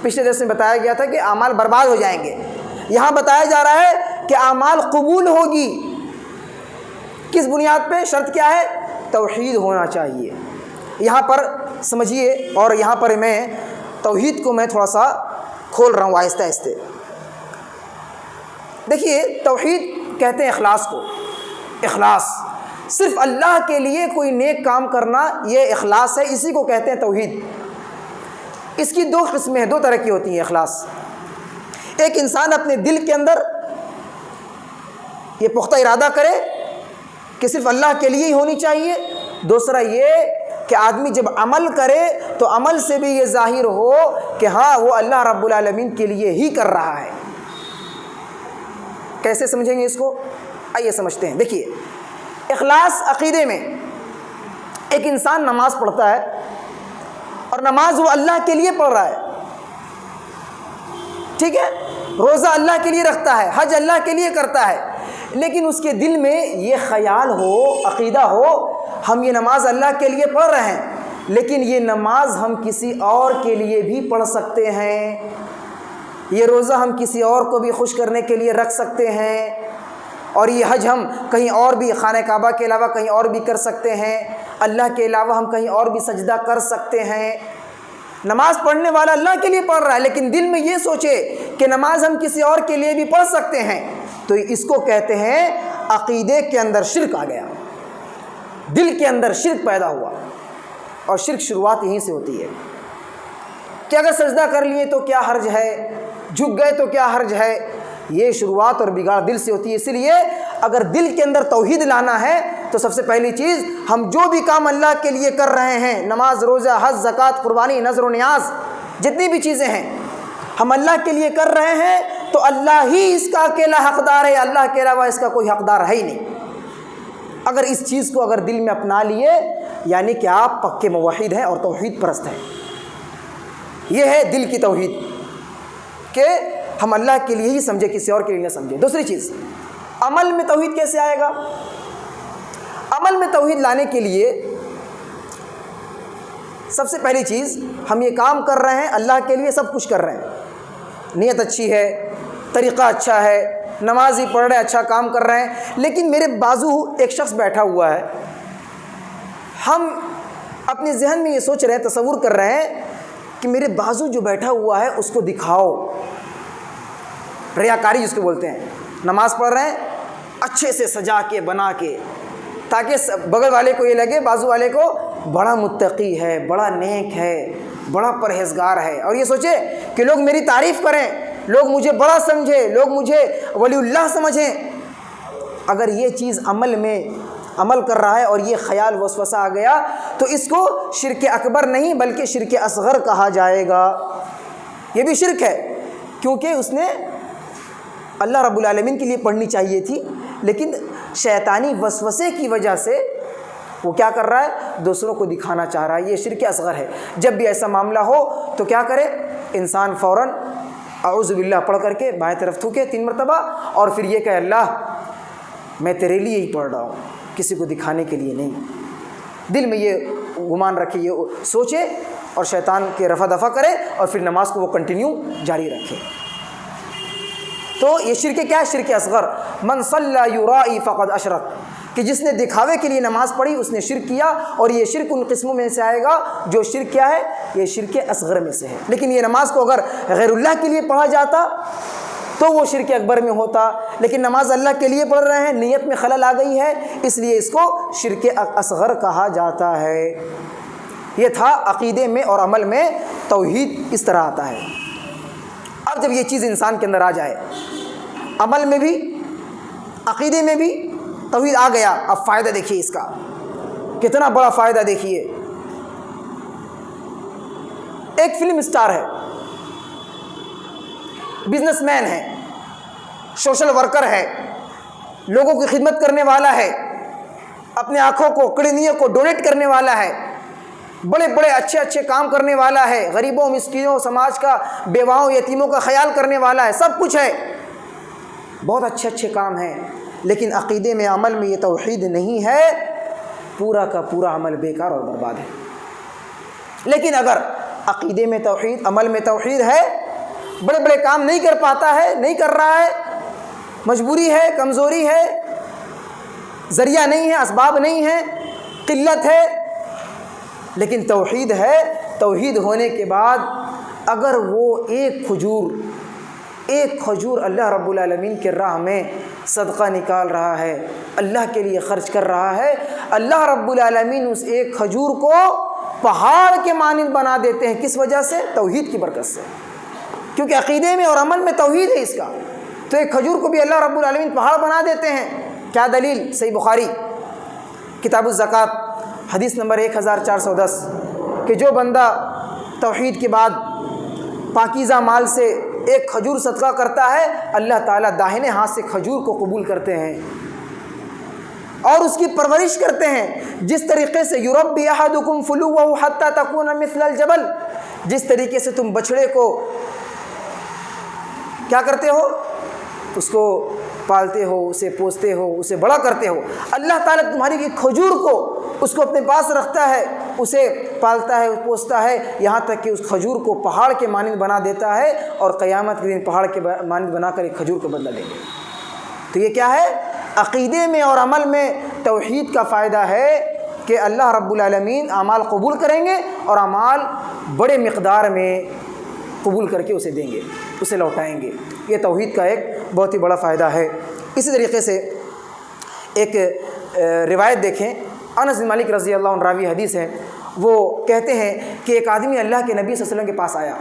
پچھلے درس میں بتایا گیا تھا کہ اعمال برباد ہو جائیں گے، یہاں بتایا جا رہا ہے کہ اعمال قبول ہوگی۔ کس بنیاد پہ؟ شرط کیا ہے؟ توحید ہونا چاہیے۔ یہاں پر سمجھیے، اور یہاں پر میں توحید کو میں تھوڑا سا کھول رہا ہوں آہستہ آہستہ۔ دیکھیے، توحید کہتے ہیں اخلاص کو۔ اخلاص صرف اللہ کے لیے کوئی نیک کام کرنا، یہ اخلاص ہے، اسی کو کہتے ہیں توحید۔ اس کی 2 قسمیں ہیں، 2 طرح کی ہوتی ہیں اخلاص۔ ایک انسان اپنے دل کے اندر یہ پختہ ارادہ کرے کہ صرف اللہ کے لیے ہی ہونی چاہیے۔ دوسرا یہ کہ آدمی جب عمل کرے تو عمل سے بھی یہ ظاہر ہو کہ ہاں وہ اللہ رب العالمین کے لیے ہی کر رہا ہے۔ کیسے سمجھیں گے اس کو؟ آئیے سمجھتے ہیں۔ دیکھیے، اخلاص عقیدے میں ایک انسان نماز پڑھتا ہے اور نماز وہ اللہ کے لیے پڑھ رہا ہے، ٹھیک ہے، روزہ اللہ کے لیے رکھتا ہے، حج اللہ کے لیے کرتا ہے، لیکن اس کے دل میں یہ خیال ہو، عقیدہ ہو، ہم یہ نماز اللہ کے لیے پڑھ رہے ہیں، لیکن یہ نماز ہم کسی اور کے لیے بھی پڑھ سکتے ہیں، یہ روزہ ہم کسی اور کو بھی خوش کرنے کے لیے رکھ سکتے ہیں، اور یہ حج ہم کہیں اور بھی، خانہ کعبہ کے علاوہ کہیں اور بھی کر سکتے ہیں، اللہ کے علاوہ ہم کہیں اور بھی سجدہ کر سکتے ہیں۔ نماز پڑھنے والا اللہ کے لیے پڑھ رہا ہے، لیکن دل میں یہ سوچے کہ نماز ہم کسی اور کے لیے بھی پڑھ سکتے ہیں، تو اس کو کہتے ہیں عقیدے کے اندر شرک آ گیا، دل کے اندر شرک پیدا ہوا، اور شرک شروعات یہیں سے ہوتی ہے کہ اگر سجدہ کر لیے تو کیا حرج ہے، جھک گئے تو کیا حرج ہے۔ یہ شروعات اور بگاڑ دل سے ہوتی ہے۔ اسی لیے اگر دل کے اندر توحید لانا ہے تو سب سے پہلی چیز، ہم جو بھی کام اللہ کے لیے کر رہے ہیں، نماز، روزہ، حج، زکوٰۃ، قربانی، نذر و نیاز، جتنی بھی چیزیں ہیں ہم اللہ کے لیے کر رہے ہیں، تو اللہ ہی اس کا اکیلا حقدار ہے، اللہ کے علاوہ اس کا کوئی حقدار ہے ہی نہیں۔ اگر اس چیز کو اگر دل میں اپنا لیے، یعنی کہ آپ پکے موحد ہیں اور توحید پرست ہیں۔ یہ ہے دل کی توحید، کہ ہم اللہ کے لیے ہی سمجھے، کسی اور کے لیے نہ سمجھے۔ دوسری چیز، عمل میں توحید کیسے آئے گا؟ عمل میں توحید لانے کے لیے سب سے پہلی چیز، ہم یہ کام کر رہے ہیں اللہ کے لیے، سب کچھ کر رہے ہیں، نیت اچھی ہے، طریقہ اچھا ہے، نماز ہی پڑھ رہے ہیں، اچھا کام کر رہے ہیں، لیکن میرے بازو ایک شخص بیٹھا ہوا ہے، ہم اپنے ذہن میں یہ سوچ رہے ہیں، تصور کر رہے ہیں کہ میرے بازو جو بیٹھا ہوا ہے اس کو دکھاؤ، ریاکاری جس کو بولتے ہیں۔ نماز پڑھ رہے ہیں اچھے سے سجا کے بنا کے، تاکہ بغل والے کو یہ لگے، بازو والے کو، بڑا متقی ہے، بڑا نیک ہے، بڑا پرہیزگار ہے، اور یہ سوچے کہ لوگ میری تعریف کریں، لوگ مجھے بڑا سمجھیں، لوگ مجھے ولی اللہ سمجھیں۔ اگر یہ چیز عمل کر رہا ہے اور یہ خیال وسوسہ آ گیا تو اس کو شرک اکبر نہیں بلکہ شرک اصغر کہا جائے گا۔ یہ بھی شرک ہے، کیونکہ اس نے اللہ رب العالمین کے لیے پڑھنی چاہیے تھی، لیکن شیطانی وسوسے کی وجہ سے وہ کیا کر رہا ہے؟ دوسروں کو دکھانا چاہ رہا ہے۔ یہ شرک اصغر ہے۔ جب بھی ایسا معاملہ ہو تو کیا کرے انسان؟ فوراً اعوذ باللہ پڑھ کر کے بائیں طرف تھوکے 3 مرتبہ، اور پھر یہ کہ اللہ میں تیرے لیے ہی پڑھ رہا ہوں، کسی کو دکھانے کے لیے نہیں۔ دل میں یہ گمان رکھے، یہ سوچے، اور شیطان کے رفع دفع کرے، اور پھر نماز کو وہ کنٹینیو جاری رکھے۔ تو یہ شرک کیا ہے؟ شرک اصغر۔ من صلی یرائی فقد اشرک، کہ جس نے دکھاوے کے لیے نماز پڑھی اس نے شرک کیا، اور یہ شرک ان قسموں میں سے آئے گا جو شرک کیا ہے؟ یہ شرک اصغر میں سے ہے۔ لیکن یہ نماز کو اگر غیر اللہ کے لیے پڑھا جاتا تو وہ شرک اکبر میں ہوتا، لیکن نماز اللہ کے لیے پڑھ رہے ہیں، نیت میں خلل آ گئی ہے، اس لیے اس کو شرک اصغر کہا جاتا ہے۔ یہ تھا عقیدے میں اور عمل میں توحید اس طرح آتا ہے۔ اب جب یہ چیز انسان کے اندر آ جائے، عمل میں بھی، عقیدے میں بھی توحید آ گیا، اب فائدہ دیکھیے اس کا کتنا بڑا فائدہ دیکھیے۔ ایک فلم اسٹار ہے، بزنس مین ہے، سوشل ورکر ہے، لوگوں کی خدمت کرنے والا ہے، اپنے آنکھوں کو کڈنیوں کو ڈونیٹ کرنے والا ہے، بڑے بڑے اچھے اچھے کام کرنے والا ہے، غریبوں مسکینوں سماج کا بیواؤں یتیموں کا خیال کرنے والا ہے، سب کچھ ہے، بہت اچھے اچھے کام ہیں، لیکن عقیدے میں عمل میں یہ توحید نہیں ہے، پورا کا پورا عمل بیکار اور برباد ہے۔ لیکن اگر عقیدے میں توحید، عمل میں توحید ہے، بڑے بڑے کام نہیں کر پاتا ہے، نہیں کر رہا ہے، مجبوری ہے، کمزوری ہے، ذریعہ نہیں ہے، اسباب نہیں ہے، قلت ہے، لیکن توحید ہے، توحید ہونے کے بعد اگر وہ ایک کھجور اللہ رب العالمین کے راہ میں صدقہ نکال رہا ہے، اللہ کے لیے خرچ کر رہا ہے، اللہ رب العالمین اس ایک کھجور کو پہاڑ کے مانند بنا دیتے ہیں۔ کس وجہ سے؟ توحید کی برکت سے، کیونکہ عقیدے میں اور عمل میں توحید ہے اس کا، تو ایک کھجور کو بھی اللہ رب العالمین پہاڑ بنا دیتے ہیں۔ کیا دلیل؟ صحیح بخاری کتاب الزکوٰۃ حدیث نمبر 1410 کہ جو بندہ توحید کے بعد پاکیزہ مال سے ایک کھجور صدقہ کرتا ہے، اللہ تعالیٰ داہنے ہاتھ سے کھجور کو قبول کرتے ہیں اور اس کی پرورش کرتے ہیں، جس طریقے سے یربی احدکم فلوہ حتی تکون مثل الجبل، جس طریقے سے تم بچھڑے کو کیا کرتے ہو، اس کو پالتے ہو، اسے پوستے ہو، اسے بڑا کرتے ہو، اللہ تعالیٰ تمہاری کی کھجور کو اس کو اپنے پاس رکھتا ہے، اسے پالتا ہے، پوستا ہے، یہاں تک کہ اس کھجور کو پہاڑ کے مانند بنا دیتا ہے، اور قیامت کے دن پہاڑ کے مانند بنا کر ایک کھجور کو بدلہ لیں گے۔ تو یہ کیا ہے؟ عقیدے میں اور عمل میں توحید کا فائدہ ہے کہ اللہ رب العالمین اعمال قبول کریں گے، اور اعمال بڑے مقدار میں قبول کر کے اسے دیں گے، اسے لوٹائیں گے۔ یہ توحید کا ایک بہت ہی بڑا فائدہ ہے۔ اسی طریقے سے ایک روایت دیکھیں، انس بن مالک رضی اللہ عنہ راوی حدیث ہے، وہ کہتے ہیں کہ ایک آدمی اللہ کے نبی صلی اللہ علیہ وسلم کے پاس آیا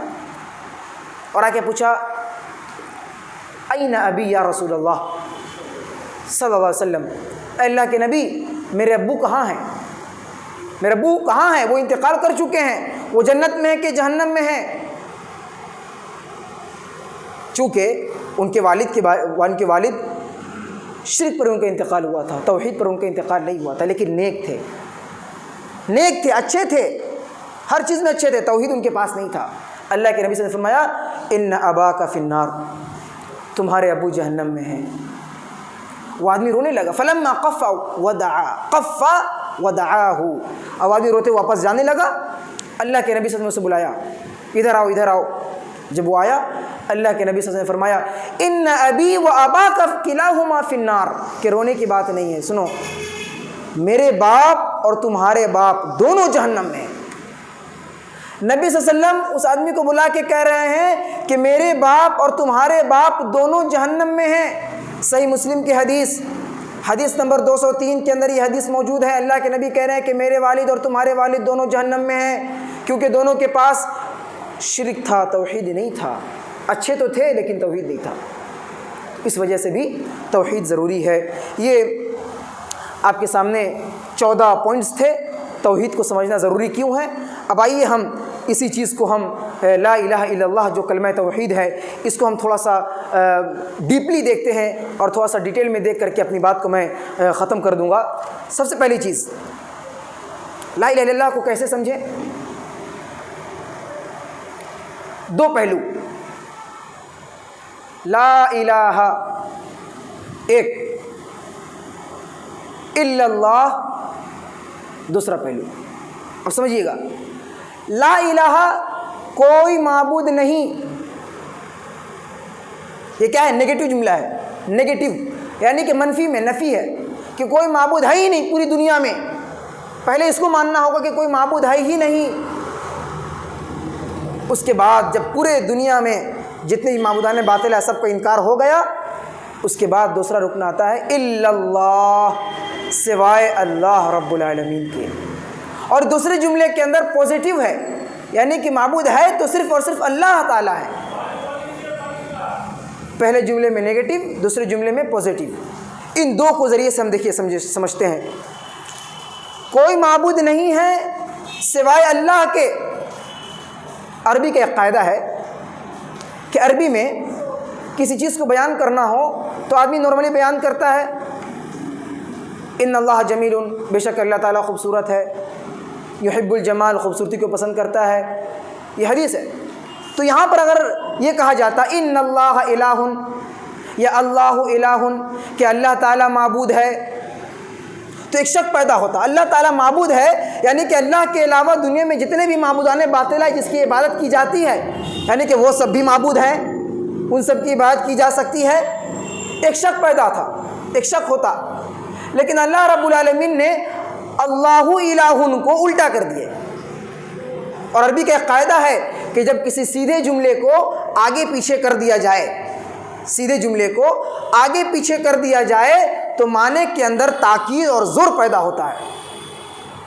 اور آ کے پوچھا، این ابی یا رسول اللہ صلی اللہ علیہ وسلم، اے اللہ کے نبی میرے ابو کہاں ہیں؟ میرے ابو کہاں ہیں؟ وہ انتقال کر چکے ہیں، وہ جنت میں ہیں کہ جہنم میں ہیں؟ چونکہ ان کے والد شرک پر ان کا انتقال ہوا تھا، توحید پر ان کا انتقال نہیں ہوا تھا، لیکن نیک تھے، اچھے تھے، ہر چیز میں اچھے تھے، توحید ان کے پاس نہیں تھا۔ اللہ کے نبی صلی اللہ علیہ وسلم نے فرمایا، ان اباک فی النار، تمہارے ابو جہنم میں ہیں۔ وہ آدمی رونے لگا، فلما قف ودعاہ، اب آدمی روتے واپس جانے لگا۔ اللہ کے نبی صلی اللہ علیہ وسلم سے بلایا، ادھر آؤ۔ جب وہ آیا، اللہ کے نبی صلی اللہ علیہ وسلم نے فرمایا، ان ابی و اباک کلاہما فی النار، کہ رونے کی بات نہیں ہے، سنو، میرے باپ اور تمہارے باپ دونوں جہنم میں ہیں۔ نبی صلی اللہ علیہ وسلم اس آدمی کو بلا کے کہہ رہے ہیں کہ میرے باپ اور تمہارے باپ دونوں جہنم میں ہیں۔ صحیح مسلم کی حدیث نمبر 203 کے اندر یہ حدیث موجود ہے۔ اللہ کے نبی کہہ رہے ہیں کہ میرے والد اور تمہارے والد دونوں جہنم میں ہیں، کیونکہ دونوں کے پاس شرک تھا، توحید نہیں تھا، اچھے تو تھے لیکن توحید نہیں تھا، اس وجہ سے بھی توحید ضروری ہے۔ یہ آپ کے سامنے 14 پوائنٹس تھے، توحید کو سمجھنا ضروری کیوں ہے۔ اب آئیے ہم اسی چیز کو ہم لا الہ الا اللہ جو کلمہ توحید ہے، اس کو ہم تھوڑا سا ڈیپلی دیکھتے ہیں اور تھوڑا سا ڈیٹیل میں دیکھ کر کے اپنی بات کو میں ختم کر دوں گا۔ سب سے پہلی چیز، لا الہ الا اللہ کو کیسے سمجھیں؟ دو پہلو، لا الہ ایک، الا اللہ دوسرا پہلو۔ اب سمجھیے گا، لا الہ کوئی معبود نہیں، یہ کیا ہے؟ نیگیٹو جملہ ہے، نیگیٹو یعنی کہ منفی میں نفی ہے کہ کوئی معبود ہے ہی نہیں پوری دنیا میں۔ پہلے اس کو ماننا ہوگا کہ کوئی معبود ہے ہی نہیں، اس کے بعد جب پورے دنیا میں جتنے بھی معبودان باطل ہے سب کا انکار ہو گیا، اس کے بعد دوسرا رکن آتا ہے الا اللہ، سوائے اللہ رب العالمین کے۔ اور دوسرے جملے کے اندر پوزیٹیو ہے، یعنی کہ معبود ہے تو صرف اور صرف اللہ تعالیٰ ہے۔ پہلے جملے میں نیگیٹو، دوسرے جملے میں پوزیٹیو۔ ان دو کو ذریعے سے ہم دیکھیے سمجھتے ہیں کوئی معبود نہیں ہے سوائے اللہ کے۔ عربی کا ایک قاعدہ ہے کہ عربی میں کسی چیز کو بیان کرنا ہو تو آدمی نارملی بیان کرتا ہے ان اللہ جمیل، بے شک اللہ تعالیٰ خوبصورت ہے، یحب الجمال، خوبصورتی کو پسند کرتا ہے، یہ حدیث ہے۔ تو یہاں پر اگر یہ کہا جاتا ان اللہ الہ یا اللہ الہ کہ اللہ تعالیٰ معبود ہے تو ایک شک پیدا ہوتا۔ اللہ تعالیٰ معبود ہے یعنی کہ اللہ کے علاوہ دنیا میں جتنے بھی معبودان باطلہ جس کی عبادت کی جاتی ہے یعنی کہ وہ سب بھی معبود ہیں، ان سب کی عبادت کی جا سکتی ہے، ایک شک پیدا تھا، ایک شک ہوتا۔ لیکن اللہ رب العالمین نے اللہ الہ کو الٹا کر دیا۔ اور عربی کا ایک قاعدہ ہے کہ جب کسی سیدھے جملے کو آگے پیچھے کر دیا جائے، سیدھے جملے کو آگے پیچھے کر دیا جائے تو معنی کے اندر تاکید اور زور پیدا ہوتا ہے،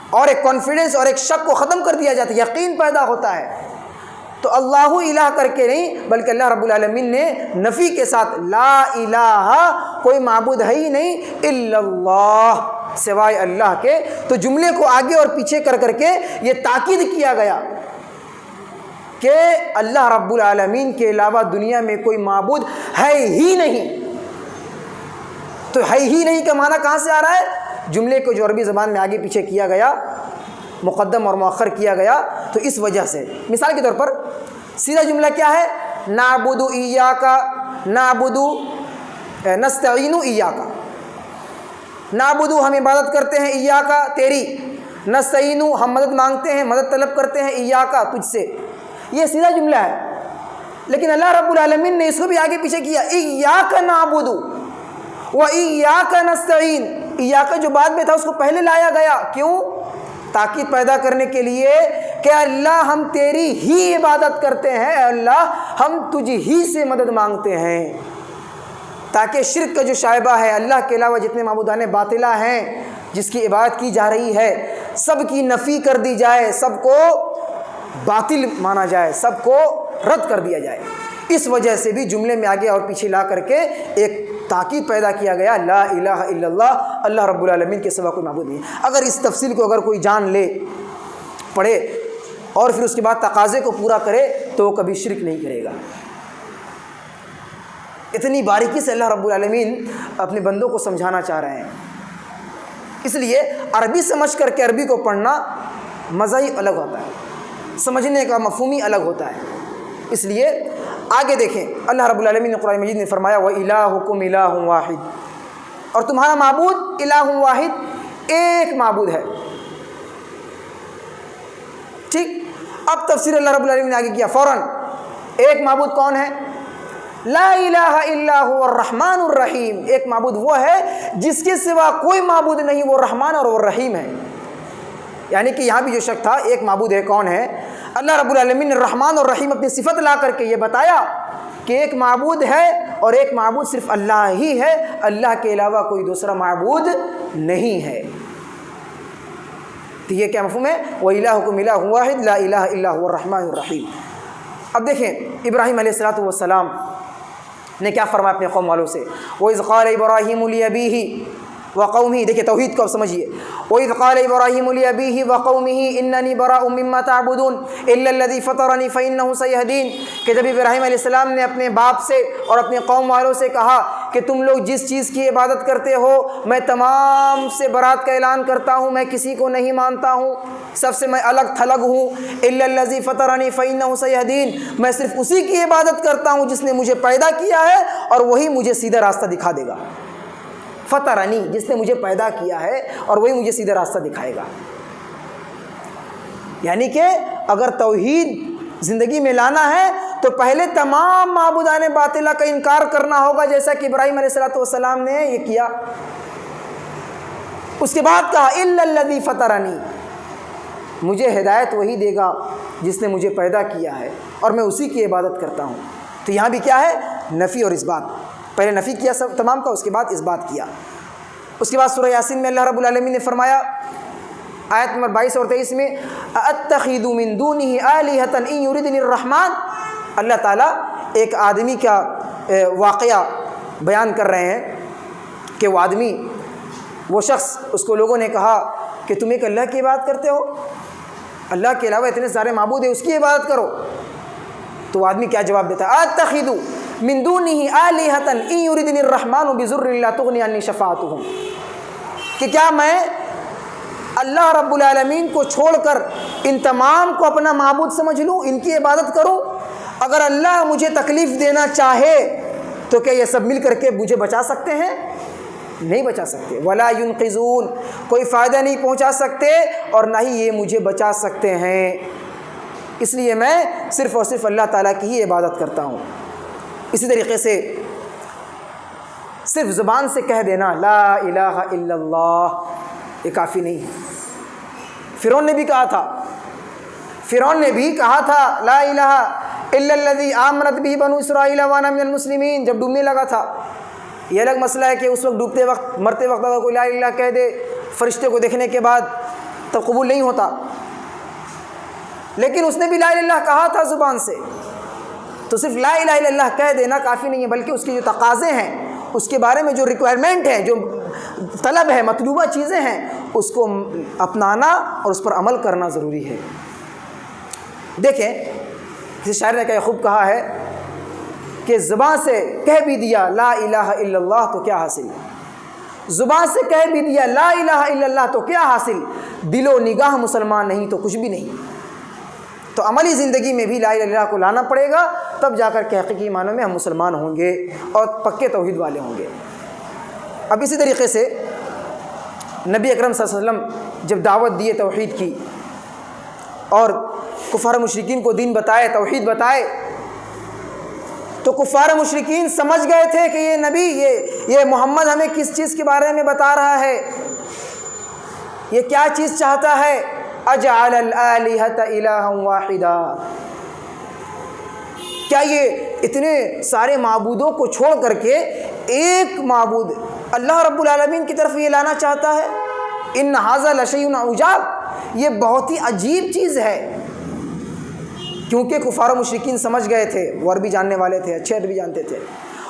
اور ایک کانفیڈنس اور ایک شک کو ختم کر دیا جاتا ہے، یقین پیدا ہوتا ہے۔ تو اللہ الہ کر کے نہیں بلکہ اللہ رب العالمین نے نفی کے ساتھ لا الہ، کوئی معبود ہے ہی نہیں الا اللہ، سوائے اللہ کے، تو جملے کو آگے اور پیچھے کر کر کے یہ تاکید کیا گیا کہ اللہ رب العالمین کے علاوہ دنیا میں کوئی معبود ہے ہی نہیں۔ تو ہے ہی نہیں کا معنی کہاں سے آ رہا ہے؟ جملے کو جو عربی زبان میں آگے پیچھے کیا گیا، مقدم اور مؤخر کیا گیا، تو اس وجہ سے مثال کے طور پر سیدھا جملہ کیا ہے؟ نعبد ایاک، نعبد نستعین ایاک، نعبد ہم عبادت کرتے ہیں ایاک تیری، نستعین ہم مدد مانگتے ہیں، مدد طلب کرتے ہیں ایاک تجھ سے، یہ سیدھا جملہ ہے۔ لیکن اللہ رب العالمین نے اس کو بھی آگے پیچھے کیا، ایاک نعبد و ایاک نستعین، ایاک جو بعد میں تھا اس کو پہلے لایا گیا، کیوں؟ تاکید پیدا کرنے کے لیے کہ اللہ ہم تیری ہی عبادت کرتے ہیں، اے اللہ ہم تجھ ہی سے مدد مانگتے ہیں، تاکہ شرک کا جو شائبہ ہے، اللہ کے علاوہ جتنے معبودان باطلہ ہیں جس کی عبادت کی جا رہی ہے، سب کی نفی کر دی جائے، سب کو باطل مانا جائے، سب کو رد کر دیا جائے۔ اس وجہ سے بھی جملے میں آگے اور پیچھے لا کر کے ایک تاکید پیدا کیا گیا، لا الہ الا اللہ، اللہ رب العالمین کے سوا کوئی معبود نہیں۔ اگر اس تفصیل کو اگر کوئی جان لے، پڑھے اور پھر اس کے بعد تقاضے کو پورا کرے تو وہ کبھی شرک نہیں کرے گا۔ اتنی باریکی سے اللہ رب العالمین اپنے بندوں کو سمجھانا چاہ رہے ہیں، اس لیے عربی سمجھ کر کے عربی کو پڑھنا مزہ ہی الگ ہوتا ہے، سمجھنے کا مفہوم ہی الگ ہوتا ہے۔ اس لیے آگے دیکھیں اللہ رب العالمین نے قرآن مجید میں فرمایا وَإِلَٰهُكُمْ إِلَٰهٌ وَاحِدٌ، اور تمہارا معبود الہ واحد، ایک معبود ہے۔ ٹھیک، اب تفسیر اللہ رب العالمین نے آگے کیا فوراً، ایک معبود کون ہے؟ لا الہ الا هو الرحمن الرحیم، ایک معبود وہ ہے جس کے سوا کوئی معبود نہیں، وہ رحمان اور وہ رحیم ہے۔ یعنی کہ یہاں بھی جو شک تھا ایک معبود ہے، کون ہے؟ اللہ رب العالمین نے رحمان اور رحیم اپنی صفت لا کر کے یہ بتایا کہ ایک معبود ہے اور ایک معبود صرف اللہ ہی ہے، اللہ کے علاوہ کوئی دوسرا معبود نہیں ہے۔ تو یہ کیا مفہوم ہے؟ وَإِلَٰهُكُمْ إِلَٰهٌ وَاحِدٌ لَا إِلَٰهَ إِلَّا هُوَ الرَّحْمَٰنُ الرَّحِيمُ۔ اب دیکھیں ابراہیم علیہ السلام نے کیا فرمایا اپنے قوم والوں سے، وَإِذْ قَالَ إِبْرَاهِيمُ لِأَبِيهِ وَقَوْمِهِ، دیکھیں توحید کو اب سمجھیے، وَإِذْ قَالَ إِبْرَاهِيمُ لِأَبِيهِ وَقَوْمِهِ إِنَّنِي بَرَاءٌ مِّمَّا تَعْبُدُونَ إِلَّا الَّذِي فَطَرَنِي فَإِنَّهُ سَيَهْدِينِ، کہ جب ابراہیم علیہ السلام نے اپنے باپ سے اور اپنے قوم والوں سے کہا کہ تم لوگ جس چیز کی عبادت کرتے ہو میں تمام سے برات کا اعلان کرتا ہوں، میں کسی کو نہیں مانتا ہوں، سب سے میں الگ تھلگ ہوں، إِلَّا الَّذِي فَطَرَنِي فَإِنَّهُ سَيَهْدِينِ، میں صرف اسی کی عبادت کرتا ہوں جس نے مجھے پیدا کیا ہے اور وہی مجھے سیدھا راستہ دکھا دے گا۔ فطرنی، جس نے مجھے پیدا کیا ہے اور وہی مجھے سیدھا راستہ دکھائے گا۔ یعنی کہ اگر توحید زندگی میں لانا ہے تو پہلے تمام معبودان باطلہ کا انکار کرنا ہوگا، جیسا کہ ابراہیم علیہ السلام نے یہ کیا۔ اس کے بعد کہا الا الذی فطرنی، مجھے ہدایت وہی دے گا جس نے مجھے پیدا کیا ہے اور میں اسی کی عبادت کرتا ہوں۔ تو یہاں بھی کیا ہے؟ نفی اور اثبات، پہلے نفی کیا سب تمام کا، اس کے بعد اثبات کیا۔ اس کے بعد سورہ یاسین میں اللہ رب العالمین نے فرمایا آیت نمبر 22 اور 23 میں اَأَتَّخِذُ مِن دُونِهِ آلِهَةً إِن يُرِدْنِ الرَّحْمَٰنُ، اللہ تعالیٰ ایک آدمی کا واقعہ بیان کر رہے ہیں کہ وہ آدمی، وہ شخص، اس کو لوگوں نے کہا کہ تم ایک اللہ کی عبادت کرتے ہو، اللہ کے علاوہ اتنے سارے معبود ہیں، اس کی عبادت کرو. تو وہ آدمی کیا جواب دیتا ہے؟ اتخذ من دونہ آلہۃ ان یردنی الرحمن بضر لا تغنی عنی شفاعتہم، کہ کیا میں اللہ رب العالمین کو چھوڑ کر ان تمام کو اپنا معبود سمجھ لوں، ان کی عبادت کروں؟ اگر اللہ مجھے تکلیف دینا چاہے تو کیا یہ سب مل کر کے مجھے بچا سکتے ہیں؟ نہیں بچا سکتے. ولا ينقذون، کوئی فائدہ نہیں پہنچا سکتے اور نہ ہی یہ مجھے بچا سکتے ہیں. اس لیے میں صرف اور صرف اللہ تعالیٰ کی ہی عبادت کرتا ہوں. اسی طریقے سے صرف زبان سے کہہ دینا لا الہ الا اللہ یہ کافی نہیں ہے. فرعون نے بھی کہا تھا لا الہ الا الذی آمنت بہ بنو اسرائیل وانا من المسلمین، جب ڈوبنے لگا تھا. یہ الگ مسئلہ ہے کہ اس وقت ڈوبتے وقت، مرتے وقت اگر کوئی لا الہ الا اللہ کہہ دے فرشتے کو دیکھنے کے بعد تب قبول نہیں ہوتا، لیکن اس نے بھی لا الہ الا اللہ کہا تھا زبان سے. تو صرف لا الہ الا اللہ کہہ دینا کافی نہیں ہے، بلکہ اس کے جو تقاضے ہیں، اس کے بارے میں جو ریکوائرمنٹ ہے، جو طلب ہے، مطلوبہ چیزیں ہیں، اس کو اپنانا اور اس پر عمل کرنا ضروری ہے. دیکھیں کسی شاعر نے کیا خوب کہا ہے کہ زبان سے کہہ بھی دیا لا الہ الا اللہ تو کیا حاصل، زبان سے کہہ بھی دیا لا الہ الا اللہ تو کیا حاصل، دل و نگاہ مسلمان نہیں تو کچھ بھی نہیں. تو عملی زندگی میں بھی لا الہ الا اللہ کو لانا پڑے گا، تب جا کر کے حقیقی معنوں میں ہم مسلمان ہوں گے اور پکے توحید والے ہوں گے. اب اسی طریقے سے نبی اکرم صلی اللہ علیہ وسلم جب دعوت دیے توحید کی اور کفار مشرکین کو دین بتائے، توحید بتائے، تو کفار مشرکین سمجھ گئے تھے کہ یہ نبی، یہ محمد ہمیں کس چیز کے بارے میں بتا رہا ہے، یہ کیا چیز چاہتا ہے. اجعل الآلہۃ الہا واحدا، کیا یہ اتنے سارے معبودوں کو چھوڑ کر کے ایک معبود اللہ رب العالمین کی طرف یہ لانا چاہتا ہے؟ ان ھذا لشیء عجاب، یہ بہت ہی عجیب چیز ہے. کیونکہ کفار و مشرکین سمجھ گئے تھے، وہ عربی جاننے والے تھے، اچھے عربی جانتے تھے،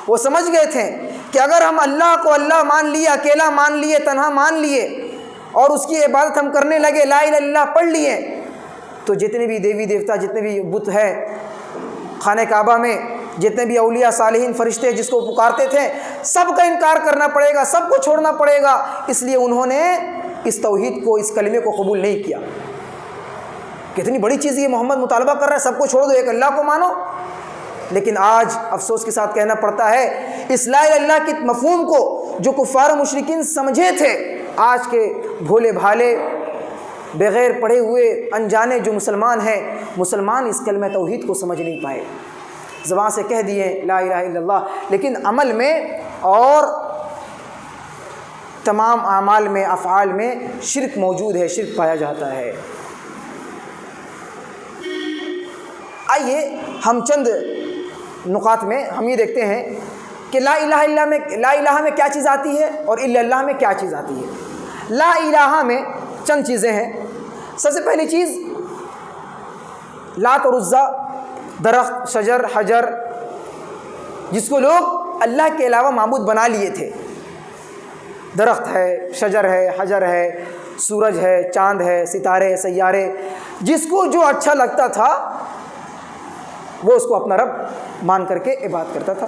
وہ سمجھ گئے تھے کہ اگر ہم اللہ کو اللہ مان لیے، اکیلا مان لیے، تنہا مان لیے اور اس کی عبادت ہم کرنے لگے، لا الہ الا اللہ پڑھ لیے، تو جتنے بھی دیوی دیوتا، جتنے بھی بت ہے خانہ کعبہ میں، جتنے بھی اولیاء صالحین فرشتے جس کو پکارتے تھے، سب کا انکار کرنا پڑے گا، سب کو چھوڑنا پڑے گا. اس لیے انہوں نے اس توحید کو، اس کلمے کو قبول نہیں کیا. کتنی بڑی چیز یہ محمد مطالبہ کر رہا ہے، سب کو چھوڑ دو، ایک اللہ کو مانو. لیکن آج افسوس کے ساتھ کہنا پڑتا ہے اس لا الہ الا اللہ کے مفہوم کو جو کفار و مشرکین سمجھے تھے، آج کے بھولے بھالے بغیر پڑھے ہوئے انجانے جو مسلمان ہیں، مسلمان اس کلمہ توحید کو سمجھ نہیں پائے. زبان سے کہہ دیے لا الہ الا اللہ، لیکن عمل میں اور تمام اعمال میں، افعال میں شرک موجود ہے، شرک پایا جاتا ہے. آئیے ہم چند نقاط میں ہم یہ دیکھتے ہیں کہ لا الہ الا اللہ میں کیا چیز آتی ہے اور الا اللہ میں کیا چیز آتی ہے. لا الہ میں چند چیزیں ہیں. سب سے پہلی چیز لات اور عزا، درخت، شجر، حجر، جس کو لوگ اللہ کے علاوہ معبود بنا لیے تھے. درخت ہے، شجر ہے، حجر ہے، سورج ہے، چاند ہے، ستارے، سیارے، جس کو جو اچھا لگتا تھا وہ اس کو اپنا رب مان کر کے عبادت کرتا تھا.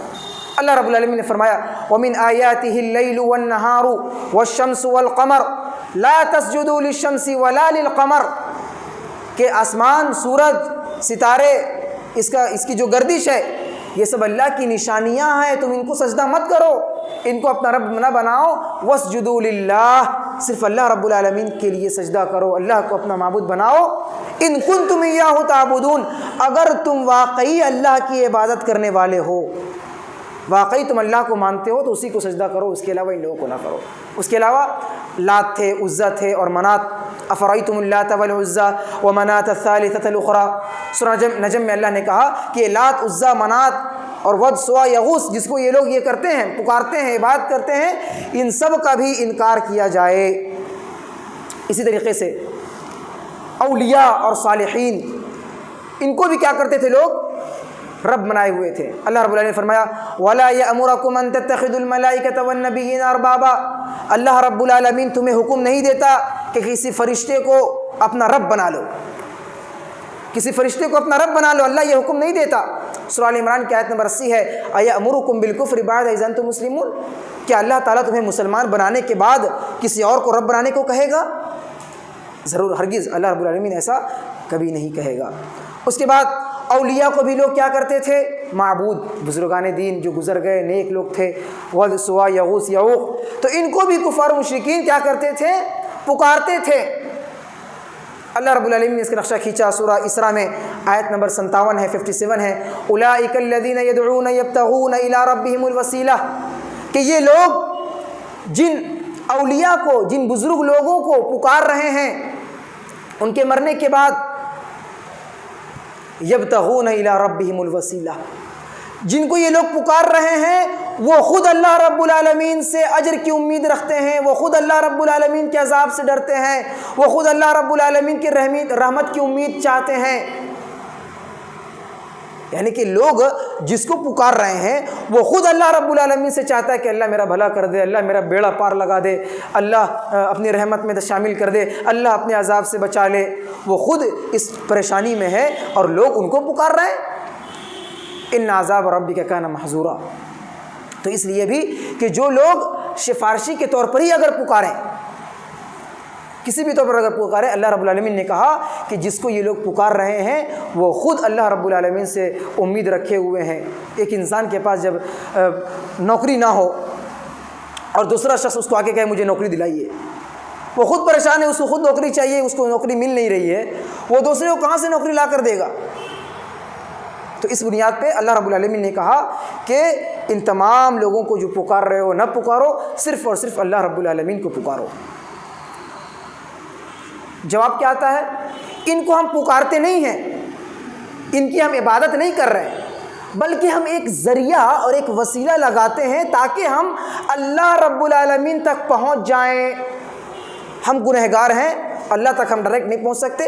اللہ رب العالمین نے فرمایا وَمِنْ آيَاتِهِ اللَّيْلُ وَالنَّهَارُ وَالشَّمْسُ وَالْقَمَرُ لَا تَسْجُدُوا لِلشَّمْسِ وَلَا لِلْقَمَرِ، کہ آسمان، سورج، ستارے، اس کی جو گردش ہے، یہ سب اللہ کی نشانیاں ہیں، تم ان کو سجدہ مت کرو، ان کو اپنا رب نہ بناؤ. وَاسْجُدُوا لِلَّهِ، صرف اللہ رب العالمین کے لیے سجدہ کرو، اللہ کو اپنا معبود بناؤ. ان کنتم ایاہ تعبدون، اگر تم واقعی اللہ کی عبادت کرنے والے ہو، واقعی تم اللہ کو مانتے ہو، تو اسی کو سجدہ کرو، اس کے علاوہ ان لوگوں کو نہ کرو. اس کے علاوہ لات تھے، عزا تھے اور منات. افرأیتم اللات والعزا ومنات الثالثۃ الاخری، سورہ نجم میں اللہ نے کہا کہ لات، عزا، منات اور ود، سوا، یغوث، جس کو یہ لوگ یہ کرتے ہیں، پکارتے ہیں، عبادت کرتے ہیں، ان سب کا بھی انکار کیا جائے. اسی طریقے سے اولیاء اور صالحین، ان کو بھی کیا کرتے تھے لوگ؟ رب بنائے ہوئے تھے۔ اللہ رب العالمین نے فرمایا وَلَا يَأْمُرَكُمْ أَن تَتَّخِذُوا الْمَلَائِكَةَ وَالنَّبِيِّينَ أَرْبَابًا، اللہ رب العالمین تمہیں حکم نہیں دیتا کہ کسی فرشتے کو اپنا رب بنا لو، کسی فرشتے کو اپنا رب بنا لو، اللہ یہ حکم نہیں دیتا۔ سورہ ال عمران کی آیت نمبر 80 ہے أَيَأْمُرُكُمْ بِالْكُفْرِ بَعْدَ إِذْ أَنْتُمْ مُسْلِمُونَ، کیا اللہ تعالیٰ تمہیں مسلمان بنانے کے بعد کسی اور کو رب بنانے کو کہے گا؟ ضرور، ہرگز اللہ رب العالمین ایسا کبھی نہیں کہے گا۔ اس کے بعد اولیاء کو بھی لوگ کیا کرتے تھے؟ معبود، بزرگان دین جو گزر گئے نیک لوگ تھے، ود، سوا، یغوث، یعوق، تو ان کو بھی کفار و مشرکین کیا کرتے تھے؟ پکارتے تھے۔ اللہ رب العالمین نے اس کا نقشہ کھینچا سورہ اسراء میں، آیت نمبر 57 ہے، 57 ہے، اولئک الذین یدعون یبتغون الی ربہم الوسیلہ، کہ یہ لوگ جن اولیاء کو، جن بزرگ لوگوں کو پکار رہے ہیں ان کے مرنے کے بعد، یبتغون الی ربہم الوسیلہ، جن کو یہ لوگ پکار رہے ہیں وہ خود اللہ رب العالمین سے اجر کی امید رکھتے ہیں، وہ خود اللہ رب العالمین کے عذاب سے ڈرتے ہیں، وہ خود اللہ رب العالمین کی رحمت کی امید چاہتے ہیں۔ یعنی کہ لوگ جس کو پکار رہے ہیں وہ خود اللہ رب العالمین سے چاہتا ہے کہ اللہ میرا بھلا کر دے، اللہ میرا بیڑا پار لگا دے، اللہ اپنی رحمت میں شامل کر دے، اللہ اپنے عذاب سے بچا لے، وہ خود اس پریشانی میں ہے اور لوگ ان کو پکار رہے ہیں۔ ان عذاب ربک کان محذورا، تو اس لیے بھی کہ جو لوگ سفارشی کے طور پر ہی اگر پکاریں، کسی بھی طور پر اگر پکاریں، اللہ رب العالمین نے کہا کہ جس کو یہ لوگ پکار رہے ہیں وہ خود اللہ رب العالمین سے امید رکھے ہوئے ہیں۔ ایک انسان کے پاس جب نوکری نہ ہو اور دوسرا شخص اس کو آگے کہے مجھے نوکری دلائیے، وہ خود پریشان ہے، اس کو خود نوکری چاہیے، اس کو نوکری مل نہیں رہی ہے، وہ دوسرے کو کہاں سے نوکری لا کر دے گا؟ تو اس بنیاد پہ اللہ رب العالمین نے کہا کہ ان تمام لوگوں کو جو پکار رہے ہو نہ پکارو، صرف اور صرف اللہ رب العالمین کو پکارو۔ جواب کیا آتا ہے؟ ان کو ہم پکارتے نہیں ہیں، ان کی ہم عبادت نہیں کر رہے، بلکہ ہم ایک ذریعہ اور ایک وسیلہ لگاتے ہیں تاکہ ہم اللہ رب العالمین تک پہنچ جائیں۔ ہم گنہگار ہیں، اللہ تک ہم ڈائریکٹ نہیں پہنچ سکتے،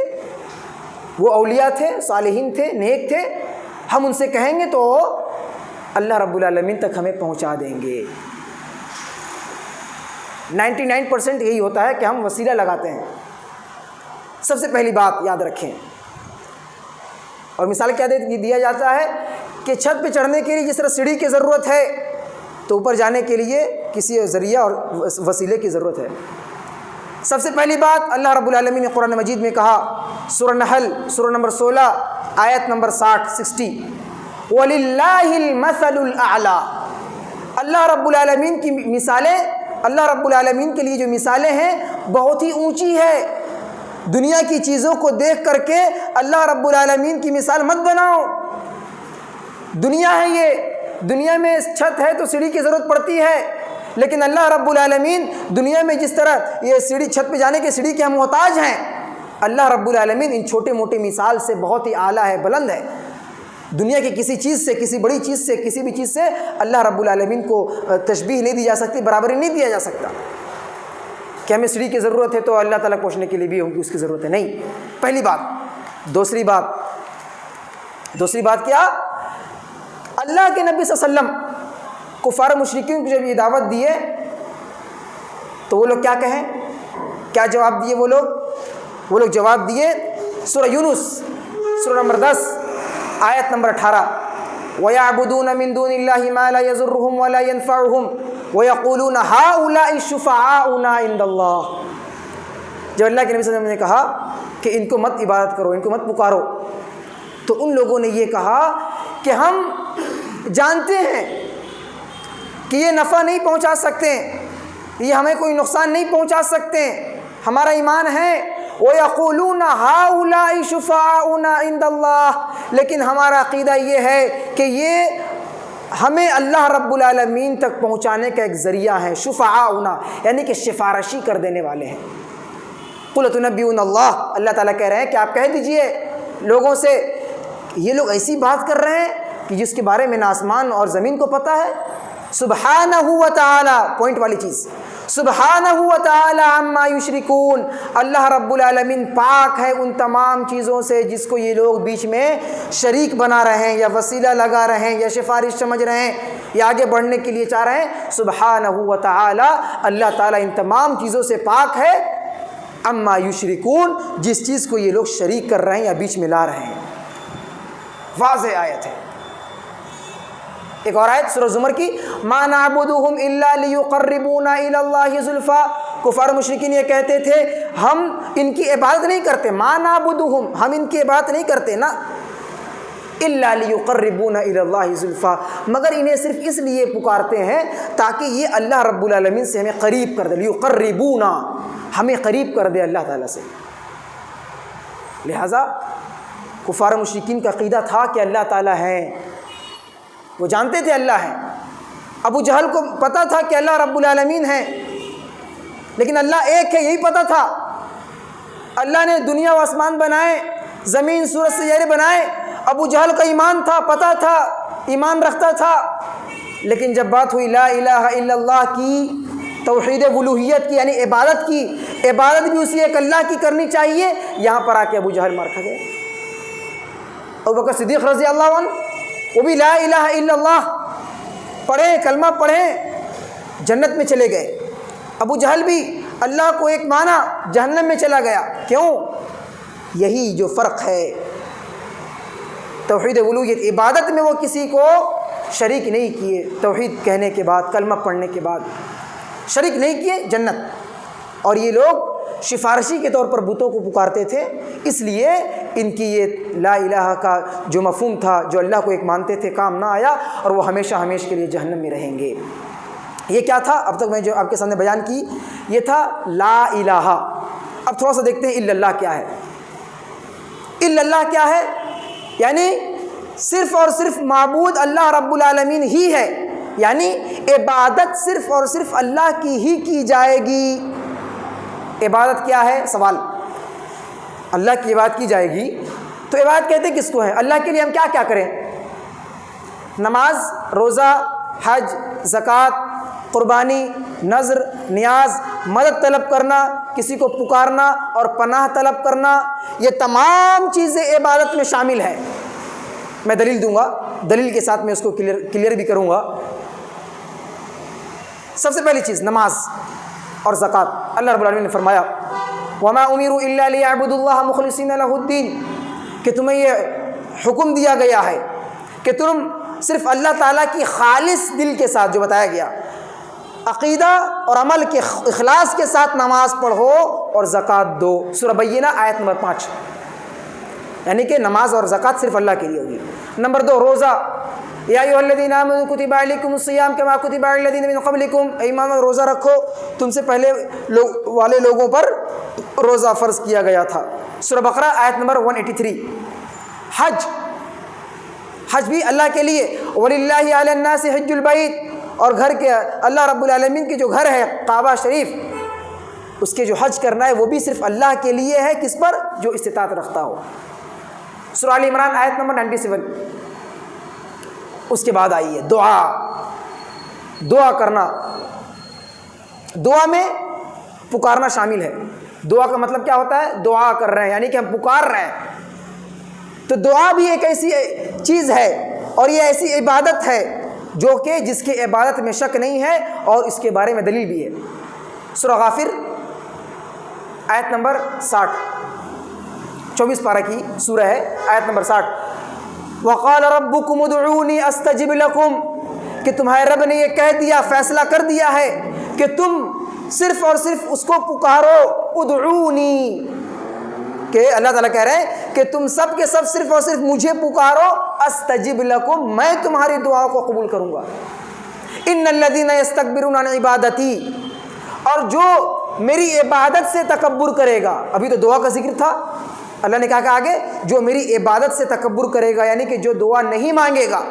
وہ اولیاء تھے، صالحین تھے، نیک تھے، ہم ان سے کہیں گے تو اللہ رب العالمین تک ہمیں پہنچا دیں گے۔ 99% یہی ہوتا ہے کہ ہم وسیلہ لگاتے ہیں۔ سب سے پہلی بات یاد رکھیں، اور مثال کیا دیا جاتا ہے کہ چھت پہ چڑھنے کے لیے جس طرح سیڑھی کی ضرورت ہے تو اوپر جانے کے لیے کسی ذریعہ اور وسیلے کی ضرورت ہے۔ سب سے پہلی بات اللہ رب العالمین نے قرآن مجید میں کہا، سورہ نحل سورہ نمبر 16 آیت نمبر 60 وَلِلَّهِ الْمَثَلُ الْأَعْلَى، اللہ رب العالمین کی مثالیں، اللہ رب العالمین کے لیے جو مثالیں ہیں بہت ہی اونچی ہے۔ دنیا کی چیزوں کو دیکھ کر کے اللہ رب العالمین کی مثال مت بناؤ۔ دنیا ہے، یہ دنیا میں چھت ہے تو سیڑھی کی ضرورت پڑتی ہے، لیکن اللہ رب العالمین دنیا میں جس طرح یہ سیڑھی، چھت پہ جانے کے سیڑھی کے ہم محتاج ہیں، اللہ رب العالمین ان چھوٹے موٹے مثال سے بہت ہی اعلیٰ ہے، بلند ہے۔ دنیا کی کسی چیز سے، کسی بڑی چیز سے، کسی بھی چیز سے اللہ رب العالمین کو تشبیہ نہیں دی جا سکتی، برابری نہیں دیا جا سکتا کہ ہمیں سیڑھی کی ضرورت ہے تو اللہ تعالیٰ پہنچنے کے لیے بھی ہم کی اس کی ضرورت ہے، نہیں۔ پہلی بات۔ دوسری بات کیا؟ اللہ کے نبی صلی اللہ علیہ وسلم کفار مشرکین کو جب یہ دعوت دیے تو وہ لوگ کیا کہیں؟ کیا جواب دیے وہ لوگ جواب دیے سورہ یونس سورہ نمبر 10 آیت نمبر 18 وَيَعْبُدُونَ مِن دُونِ اللَّهِ مَا لَا يَضُرُّهُمْ وَلَا يَنفَعُهُمْ وَيَقُولُونَ هَؤُلَاءِ شُفَعَاؤُنَا عِندَ اللَّهِ۔ جب اللہ کے نبی صلی اللہ علیہ وسلم نے کہا کہ ان کو مت عبادت کرو، ان کو مت پکارو، تو ان لوگوں نے یہ کہا کہ ہم جانتے ہیں کہ یہ نفع نہیں پہنچا سکتے، یہ ہمیں کوئی نقصان نہیں پہنچا سکتے، ہمارا ایمان ہے وَيَقُولُونَ هَؤُلَاءِ شُفَعَاؤُنَا عِندَ اللَّهِ، لیکن ہمارا عقیدہ یہ ہے کہ یہ ہمیں اللہ رب العالمین تک پہنچانے کا ایک ذریعہ ہے۔ شفعاؤنا یعنی کہ سفارشی کر دینے والے ہیں۔ قُلْ أَتُنَبِّئُونَ اللَّهَ، اللہ تعالیٰ کہہ رہے ہیں کہ آپ کہہ دیجئے لوگوں سے، یہ لوگ ایسی بات کر رہے ہیں کہ جس کے بارے میں نہ آسمان اور زمین کو پتہ ہے۔ سبحانہ و تعالی، پوائنٹ والی چیز، سبحانہ و تعالی عما یشرکون، اللہ رب العالمین پاک ہے ان تمام چیزوں سے جس کو یہ لوگ بیچ میں شریک بنا رہے ہیں یا وسیلہ لگا رہے ہیں یا سفارش سمجھ رہے ہیں یا آگے بڑھنے کے لیے چاہ رہے ہیں۔ سبحانہ و تعالی، اللہ تعالیٰ ان تمام چیزوں سے پاک ہے، عما یشرکون، جس چیز کو یہ لوگ شریک کر رہے ہیں یا بیچ میں لا رہے ہیں۔ واضح آیت ہے۔ ایک اور آیت سورہ زمر کی، ما نعبدهم الا ليقربونا الى الله زلفا، کفار مشرکین یہ کہتے تھے ہم ان کی عبادت نہیں کرتے، ما نعبدهم، ہم ان کی عبادت نہیں کرتے نا، الا ليقربونا الى الله زلفا، مگر انہیں صرف اس لیے پکارتے ہیں تاکہ یہ اللہ رب العالمین سے ہمیں قریب کر دے، ليقربونا، ہمیں قریب کر دے اللہ تعالیٰ سے۔ لہذا کفار مشرکین کا عقیدہ تھا کہ اللہ تعالیٰ ہے، وہ جانتے تھے اللہ ہے۔ ابو جہل کو پتہ تھا کہ اللہ رب العالمین ہے، لیکن اللہ ایک ہے یہی پتہ تھا۔ اللہ نے دنیا و آسمان بنائے، زمین سورج سیارے بنائے، ابو جہل کا ایمان تھا، پتہ تھا، ایمان رکھتا تھا، لیکن جب بات ہوئی لا الہ الا اللہ کی، توحید الوہیت کی یعنی عبادت کی، عبادت بھی اسی ایک اللہ کی کرنی چاہیے، یہاں پر آ کے ابو جہل مار کھا گئے۔ ابوبکر صدیق رضی اللہ عنہ وہ بھی لا الہ الا اللہ پڑھیں، کلمہ پڑھیں، جنت میں چلے گئے۔ ابو جہل بھی اللہ کو ایک مانا، جہنم میں چلا گیا۔ کیوں؟ یہی جو فرق ہے، توحید الوہیت، عبادت میں وہ کسی کو شریک نہیں کیے، توحید کہنے کے بعد، کلمہ پڑھنے کے بعد شریک نہیں کیے، جنت۔ اور یہ لوگ سفارشی کے طور پر بتوں کو پکارتے تھے، اس لیے ان کی یہ لا الہ کا جو مفہوم تھا، جو اللہ کو ایک مانتے تھے، کام نہ آیا اور وہ ہمیشہ ہمیشہ کے لیے جہنم میں رہیں گے۔ یہ کیا تھا؟ اب تک میں جو آپ کے سامنے بیان کی یہ تھا لا الہ۔ اب تھوڑا سا دیکھتے ہیں الا اللہ کیا ہے۔ الا اللہ کیا ہے؟ یعنی صرف اور صرف معبود اللہ رب العالمین ہی ہے، یعنی عبادت صرف اور صرف اللہ کی ہی کی جائے گی۔ عبادت کیا ہے؟ سوال، اللہ کی عبادت کی جائے گی تو عبادت کہتے کس کو ہے؟ اللہ کے لیے ہم کیا کیا کریں؟ نماز، روزہ، حج، زکوٰۃ، قربانی، نذر، نیاز، مدد طلب کرنا، کسی کو پکارنا اور پناہ طلب کرنا، یہ تمام چیزیں عبادت میں شامل ہیں۔ میں دلیل دوں گا، دلیل کے ساتھ میں اس کو کلیئر بھی کروں گا۔ سب سے پہلی چیز نماز اور زکوٰۃ۔ اللہ رب العالمین نے فرمایا وَمَا أُمِرُوا إِلَّا لِيَعْبُدُوا اللَّهَ مُخْلِصِينَ لَهُ الدِّينَ، کہ تمہیں یہ حکم دیا گیا ہے کہ تم صرف اللہ تعالیٰ کی خالص دل کے ساتھ، جو بتایا گیا، عقیدہ اور عمل کے اخلاص کے ساتھ نماز پڑھو اور زکوٰۃ دو۔ سورہ بینہ آیت نمبر 5، یعنی کہ نماز اور زکوٰۃ صرف اللہ کے لیے ہوگی۔ نمبر 2 روزہ، یا ایھا الذین آمنوا کتب علیکم الصیام کما کتب علی الذین من قبلکم، ایمان اور روزہ رکھو، تم سے پہلے والے لوگوں پر روزہ فرض کیا گیا تھا۔ سورہ بقرہ آیت نمبر 183۔ حج، حج بھی اللہ کے لیے، وَلِلَّهِ عَلَى النَّاسِ حِجُّ الْبَيْتِ، اور گھر کے اللہ رب العالمین کے جو گھر ہے کعبہ شریف، اس کے جو حج کرنا ہے وہ بھی صرف اللہ کے لیے ہے، کس پر؟ جو استطاعت رکھتا ہو۔ سورہ آل عمران آیت نمبر 97۔ اس کے بعد آئی ہے دعا، دعا کرنا، دعا میں پکارنا شامل ہے۔ دعا کا مطلب کیا ہوتا ہے؟ دعا کر رہے ہیں، یعنی کہ ہم پکار رہے ہیں۔ تو دعا بھی ایک ایسی چیز ہے اور یہ ایسی عبادت ہے جو کہ جس کے عبادت میں شک نہیں ہے، اور اس کے بارے میں دلیل بھی ہے۔ سورہ غافر آیت نمبر 60، 24 پارہ کی سورہ ہے، آیت نمبر 60۔ وَقَالَ رَبُّكُمُ ادْعُونِي أَسْتَجِبْ لَكُمْ، کہ تمہارے رب نے یہ کہہ دیا، فیصلہ کر دیا ہے کہ تم صرف اور صرف اس کو پکارو، ادعونی، کہ اللہ تعالیٰ کہہ رہے ہیں کہ تم سب کے سب صرف اور صرف مجھے پکارو، استجب لکم، میں تمہاری دعاؤں کو قبول کروں گا۔ ان الذین یستکبرون عن عبادتی، اور جو میری عبادت سے تکبر کرے گا، ابھی تو دعا کا ذکر تھا، اللہ نے کہا کہ آگے جو میری عبادت سے تکبر کرے گا، یعنی کہ جو دعا نہیں مانگے گا۔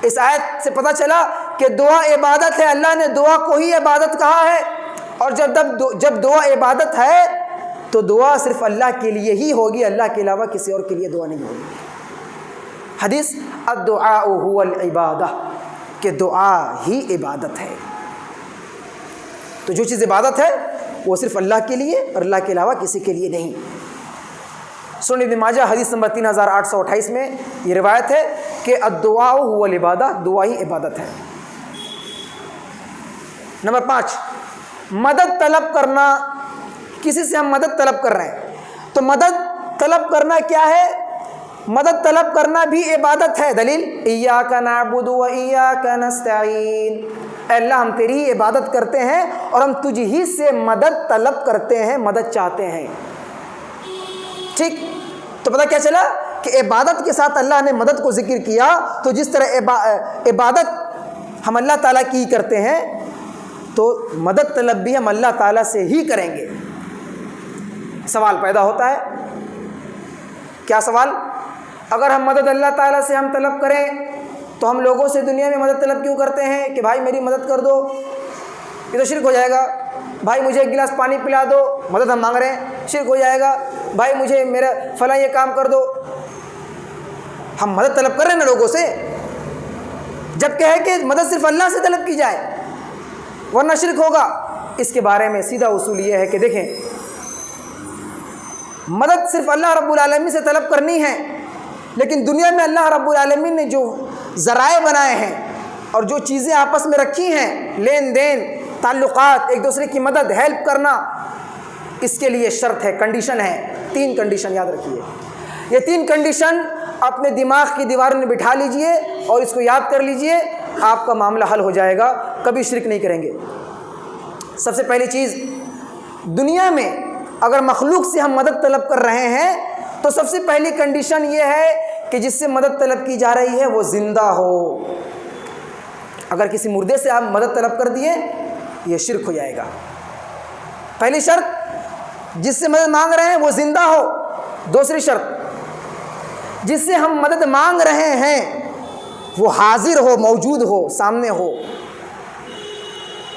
اس آیت سے پتہ چلا کہ دعا عبادت ہے، اللہ نے دعا کو ہی عبادت کہا ہے، اور جب دعا عبادت ہے تو دعا صرف اللہ کے لیے ہی ہوگی، اللہ کے علاوہ کسی اور کے لیے دعا نہیں ہوگی۔ حدیث الدعاء هو العبادہ، کہ دعا ہی عبادت ہے۔ تو جو چیز عبادت ہے وہ صرف اللہ کے لیے اور اللہ کے علاوہ کسی کے لیے نہیں۔ سنن ابن ماجہ حدیث نمبر 3828 میں یہ روایت ہے کہ الدعاء هو العبادہ، دعا ہی عبادت ہے۔ نمبر 5، مدد طلب کرنا۔ کسی سے ہم مدد طلب کر رہے ہیں تو مدد طلب کرنا کیا ہے؟ مدد طلب کرنا بھی عبادت ہے۔ دلیل ایاک نعبد و ایاک نستعین، اے اللہ ہم تیری ہی عبادت کرتے ہیں اور ہم تجھ ہی سے مدد طلب کرتے ہیں، مدد چاہتے ہیں۔ ٹھیک، تو پتہ کیا چلا کہ عبادت کے ساتھ اللہ نے مدد کو ذکر کیا، تو جس طرح عبادت ہم اللہ تعالیٰ کی ہی کرتے ہیں تو مدد طلب بھی ہم اللہ تعالیٰ سے ہی کریں گے۔ سوال پیدا ہوتا ہے، کیا سوال؟ اگر ہم مدد اللہ تعالیٰ سے ہم طلب کریں تو ہم لوگوں سے دنیا میں مدد طلب کیوں کرتے ہیں کہ بھائی میری مدد کر دو؟ یہ تو شرک ہو جائے گا۔ بھائی مجھے ایک گلاس پانی پلا دو، مدد ہم مانگ رہے ہیں، شرک ہو جائے گا۔ بھائی مجھے میرا فلاں یہ کام کر دو، ہم مدد طلب کر رہے ہیں نا لوگوں سے، جب کہ ہے کہ مدد صرف اللہ سے طلب کی جائے ورنہ شرک ہوگا۔ اس کے بارے میں سیدھا اصول یہ ہے کہ دیکھیں، مدد صرف اللہ رب العالمین سے طلب کرنی ہے، لیکن دنیا میں اللہ رب العالمین نے جو ذرائع بنائے ہیں اور جو چیزیں آپس میں رکھی ہیں، لین دین، تعلقات، ایک دوسرے کی مدد، ہیلپ کرنا، اس کے لیے شرط ہے، کنڈیشن ہے، 3 کنڈیشن یاد رکھیے۔ یہ 3 کنڈیشن اپنے دماغ کی دیوار میں بٹھا لیجئے اور اس کو یاد کر لیجئے، آپ کا معاملہ حل ہو جائے گا، کبھی شرک نہیں کریں گے۔ سب سے پہلی چیز، دنیا میں اگر مخلوق سے ہم مدد طلب کر رہے ہیں تو سب سے پہلی کنڈیشن یہ ہے کہ جس سے مدد طلب کی جا رہی ہے وہ زندہ ہو۔ اگر کسی مردے سے آپ مدد طلب کر دیے یہ شرک ہو جائے گا۔ پہلی شرط، جس سے مدد مانگ رہے ہیں وہ زندہ ہو۔ دوسری شرط، جس سے ہم مدد مانگ رہے ہیں وہ حاضر ہو، موجود ہو، سامنے ہو۔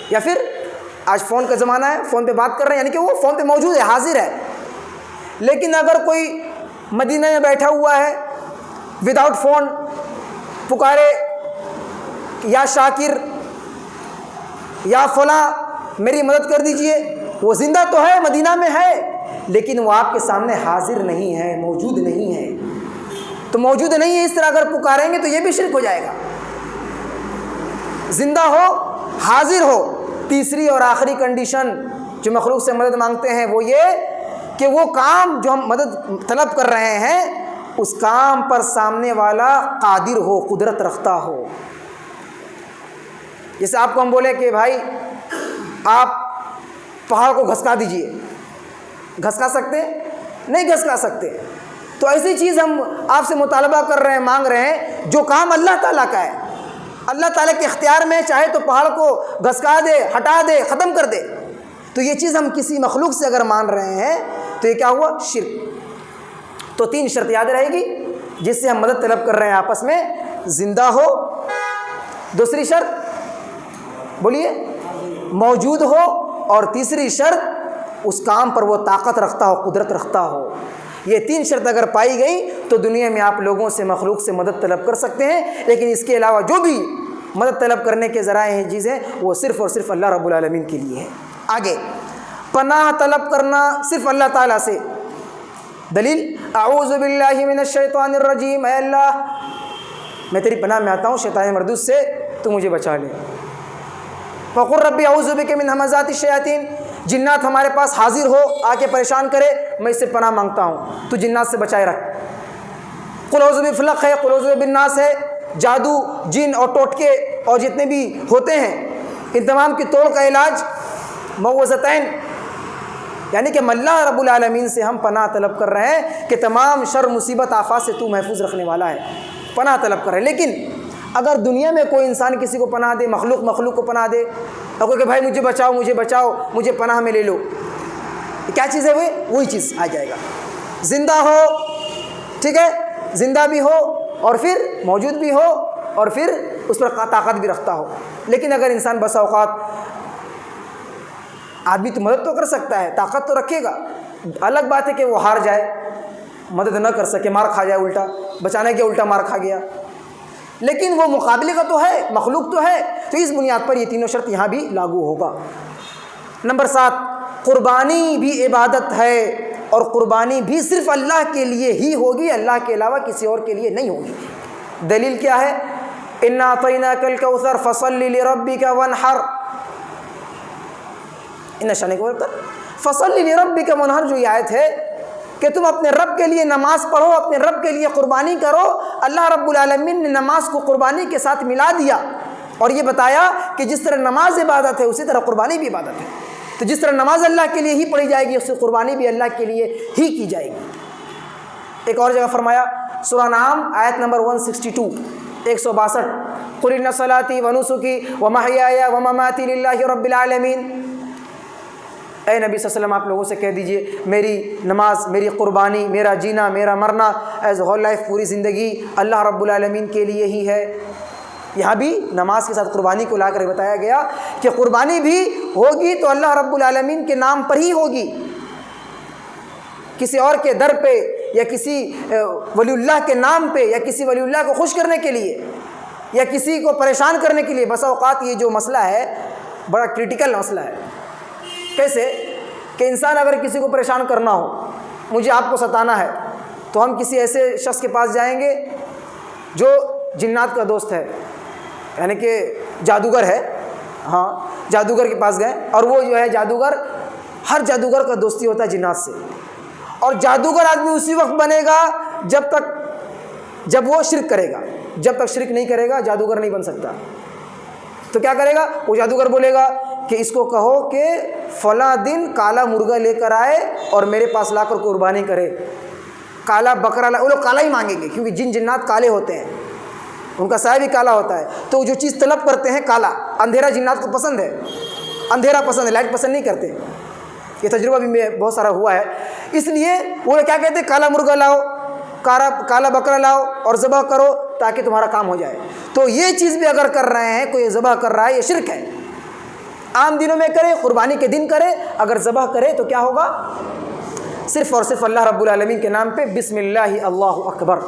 یا پھر آج فون کا زمانہ ہے، فون پہ بات کر رہے ہیں یعنی کہ وہ فون پہ موجود ہے، حاضر ہے۔ لیکن اگر کوئی مدینہ میں بیٹھا ہوا ہے، وداؤٹ فون پکارے یا شاکر یا فلاں میری مدد کر دیجئے، وہ زندہ تو ہے، مدینہ میں ہے، لیکن وہ آپ کے سامنے حاضر نہیں ہے، موجود نہیں ہے۔ تو موجود نہیں ہے اس طرح اگر پکاریں گے تو یہ بھی شرک ہو جائے گا۔ زندہ ہو، حاضر ہو۔ تیسری اور آخری کنڈیشن جو مخلوق سے مدد مانگتے ہیں وہ یہ کہ وہ کام جو ہم مدد طلب کر رہے ہیں اس کام پر سامنے والا قادر ہو، قدرت رکھتا ہو۔ جیسے آپ کو ہم بولے کہ بھائی آپ پہاڑ کو گھسکا دیجئے، گھسکا سکتے؟ نہیں گھسکا سکتے۔ تو ایسی چیز ہم آپ سے مطالبہ کر رہے ہیں، مانگ رہے ہیں، جو کام اللہ تعالیٰ کا ہے، اللہ تعالیٰ کے اختیار میں، چاہے تو پہاڑ کو گھسکا دے، ہٹا دے، ختم کر دے۔ تو یہ چیز ہم کسی مخلوق سے اگر مان رہے ہیں تو یہ کیا ہوا؟ شرک۔ تو 3 شرط یاد رہے گی جس سے ہم مدد طلب کر رہے ہیں آپس میں، زندہ ہو، دوسری شرط بولیے موجود ہو، اور تیسری شرط اس کام پر وہ طاقت رکھتا ہو، قدرت رکھتا ہو۔ یہ 3 شرط اگر پائی گئی تو دنیا میں آپ لوگوں سے، مخلوق سے مدد طلب کر سکتے ہیں، لیکن اس کے علاوہ جو بھی مدد طلب کرنے کے ذرائع ہیں، چیزیں، وہ صرف اور صرف اللہ رب العالمین کے لیے ہے۔ آگے، پناہ طلب کرنا صرف اللہ تعالیٰ سے۔ دلیل اعوذ باللہ من الشیطان الرجیم، اے اللہ میں تیری پناہ میں آتا ہوں شیطان مردود سے، تو مجھے بچا لے۔ فقل ربی اعوذ بک من ہمزات الشیاطین، جنات ہمارے پاس حاضر ہو، آ کے پریشان کرے، میں اس سے پناہ مانگتا ہوں، تو جنات سے بچائے رکھ۔ قل اعوذ بفلق ہے، قل اعوذ بالناس ہے، جادو، جن اور ٹوٹکے اور جتنے بھی ہوتے ہیں ان تمام کی توڑ کا علاج معوذتین، یعنی کہ اللہ رب العالمین سے ہم پناہ طلب کر رہے ہیں کہ تمام شر، مصیبت، آفات سے تو محفوظ رکھنے والا ہے، پناہ طلب کر رہے ہیں۔ لیکن اگر دنیا میں کوئی انسان کسی کو پناہ دے، مخلوق کو پناہ دے، اور کوئی کہ بھائی مجھے بچاؤ، مجھے بچاؤ، مجھے پناہ میں لے لو، کیا چیز ہے وہ؟ وہی چیز آ جائے گا۔ زندہ ہو، ٹھیک ہے، زندہ بھی ہو اور پھر موجود بھی ہو اور پھر اس پر طاقت بھی رکھتا ہو۔ لیکن اگر انسان بسا اوقات، آدمی تو مدد تو کر سکتا ہے، طاقت تو رکھے گا، الگ بات ہے کہ وہ ہار جائے، مدد نہ کر سکے، مار کھا جائے، الٹا بچانے کے الٹا مار کھا گیا، لیکن وہ مقابلے کا تو ہے، مخلوق تو ہے، تو اس بنیاد پر یہ تینوں شرط یہاں بھی لاگو ہوگا۔ نمبر 7، قربانی بھی عبادت ہے، اور قربانی بھی صرف اللہ کے لیے ہی ہوگی، اللہ کے علاوہ کسی اور کے لیے نہیں ہوگی۔ دلیل کیا ہے؟ انا اعطیناک الکوثر فصل لربک وانحر، ان شانک فصل لربک وانحر، جو یہ آیت ہے کہ تم اپنے رب کے لیے نماز پڑھو، اپنے رب کے لیے قربانی کرو۔ اللہ رب العالمین نے نماز کو قربانی کے ساتھ ملا دیا اور یہ بتایا کہ جس طرح نماز عبادت ہے اسی طرح قربانی بھی عبادت ہے۔ تو جس طرح نماز اللہ کے لیے ہی پڑھی جائے گی، اس کی قربانی بھی اللہ کے لیے ہی کی جائے گی۔ ایک اور جگہ فرمایا سورہ انعام آیت نمبر 162 162، قل ان صلاتی ونسکی ومحیای ومماتی للہ رب العالمین، اے نبی صلی اللہ علیہ وسلم آپ لوگوں سے کہہ دیجئے میری نماز، میری قربانی، میرا جینا، میرا مرنا، ایز ہول لائف، پوری زندگی اللہ رب العالمین کے لیے ہی ہے۔ یہاں بھی نماز کے ساتھ قربانی کو لا کر بتایا گیا کہ قربانی بھی ہوگی تو اللہ رب العالمین کے نام پر ہی ہوگی، کسی اور کے در پہ یا کسی ولی اللہ کے نام پہ یا کسی ولی اللہ کو خوش کرنے کے لیے یا کسی کو پریشان کرنے کے لیے۔ بس اوقات یہ جو مسئلہ ہے بڑا کرٹیکل مسئلہ ہے۔ کیسے کہ انسان اگر کسی کو پریشان کرنا ہو، مجھے آپ کو ستانا ہے، تو ہم کسی ایسے شخص کے پاس جائیں گے جو جنات کا دوست ہے، یعنی کہ جادوگر ہے، ہاں جادوگر کے پاس گئے، اور وہ جو ہے جادوگر، ہر جادوگر کا دوستی ہوتا ہے جنات سے، اور جادوگر آدمی اسی وقت بنے گا جب وہ شرک کرے گا، جب تک شرک نہیں کرے گا جادوگر نہیں بن سکتا۔ تو کیا کرے گا وہ جادوگر؟ بولے گا کہ اس کو کہو کہ فلاں دن کالا مرغا لے کر آئے اور میرے پاس لا کر قربانی کرے، کالا بکرا وہ لوگ کالا ہی مانگیں گے کیونکہ جنات کالے ہوتے ہیں، ان کا سایہ بھی کالا ہوتا ہے، تو جو چیز طلب کرتے ہیں کالا، اندھیرا جنات کو پسند ہے، اندھیرا پسند ہے، لائٹ پسند نہیں کرتے۔ یہ تجربہ بھی میں بہت سارا ہوا ہے، اس لیے وہ کیا کہتے ہیں کالا مرغا لاؤ، کالا بکرا لاؤ اور ذبح کرو تاکہ تمہارا کام ہو جائے۔ تو یہ چیز بھی اگر کر رہے ہیں، کوئی ذبح کر رہا ہے، یہ شرک ہے۔ عام دنوں میں کرے، قربانی کے دن کرے، اگر ذبح کرے تو کیا ہوگا؟ صرف اور صرف اللہ رب العالمین کے نام پہ بسم اللہ اللہ اکبر۔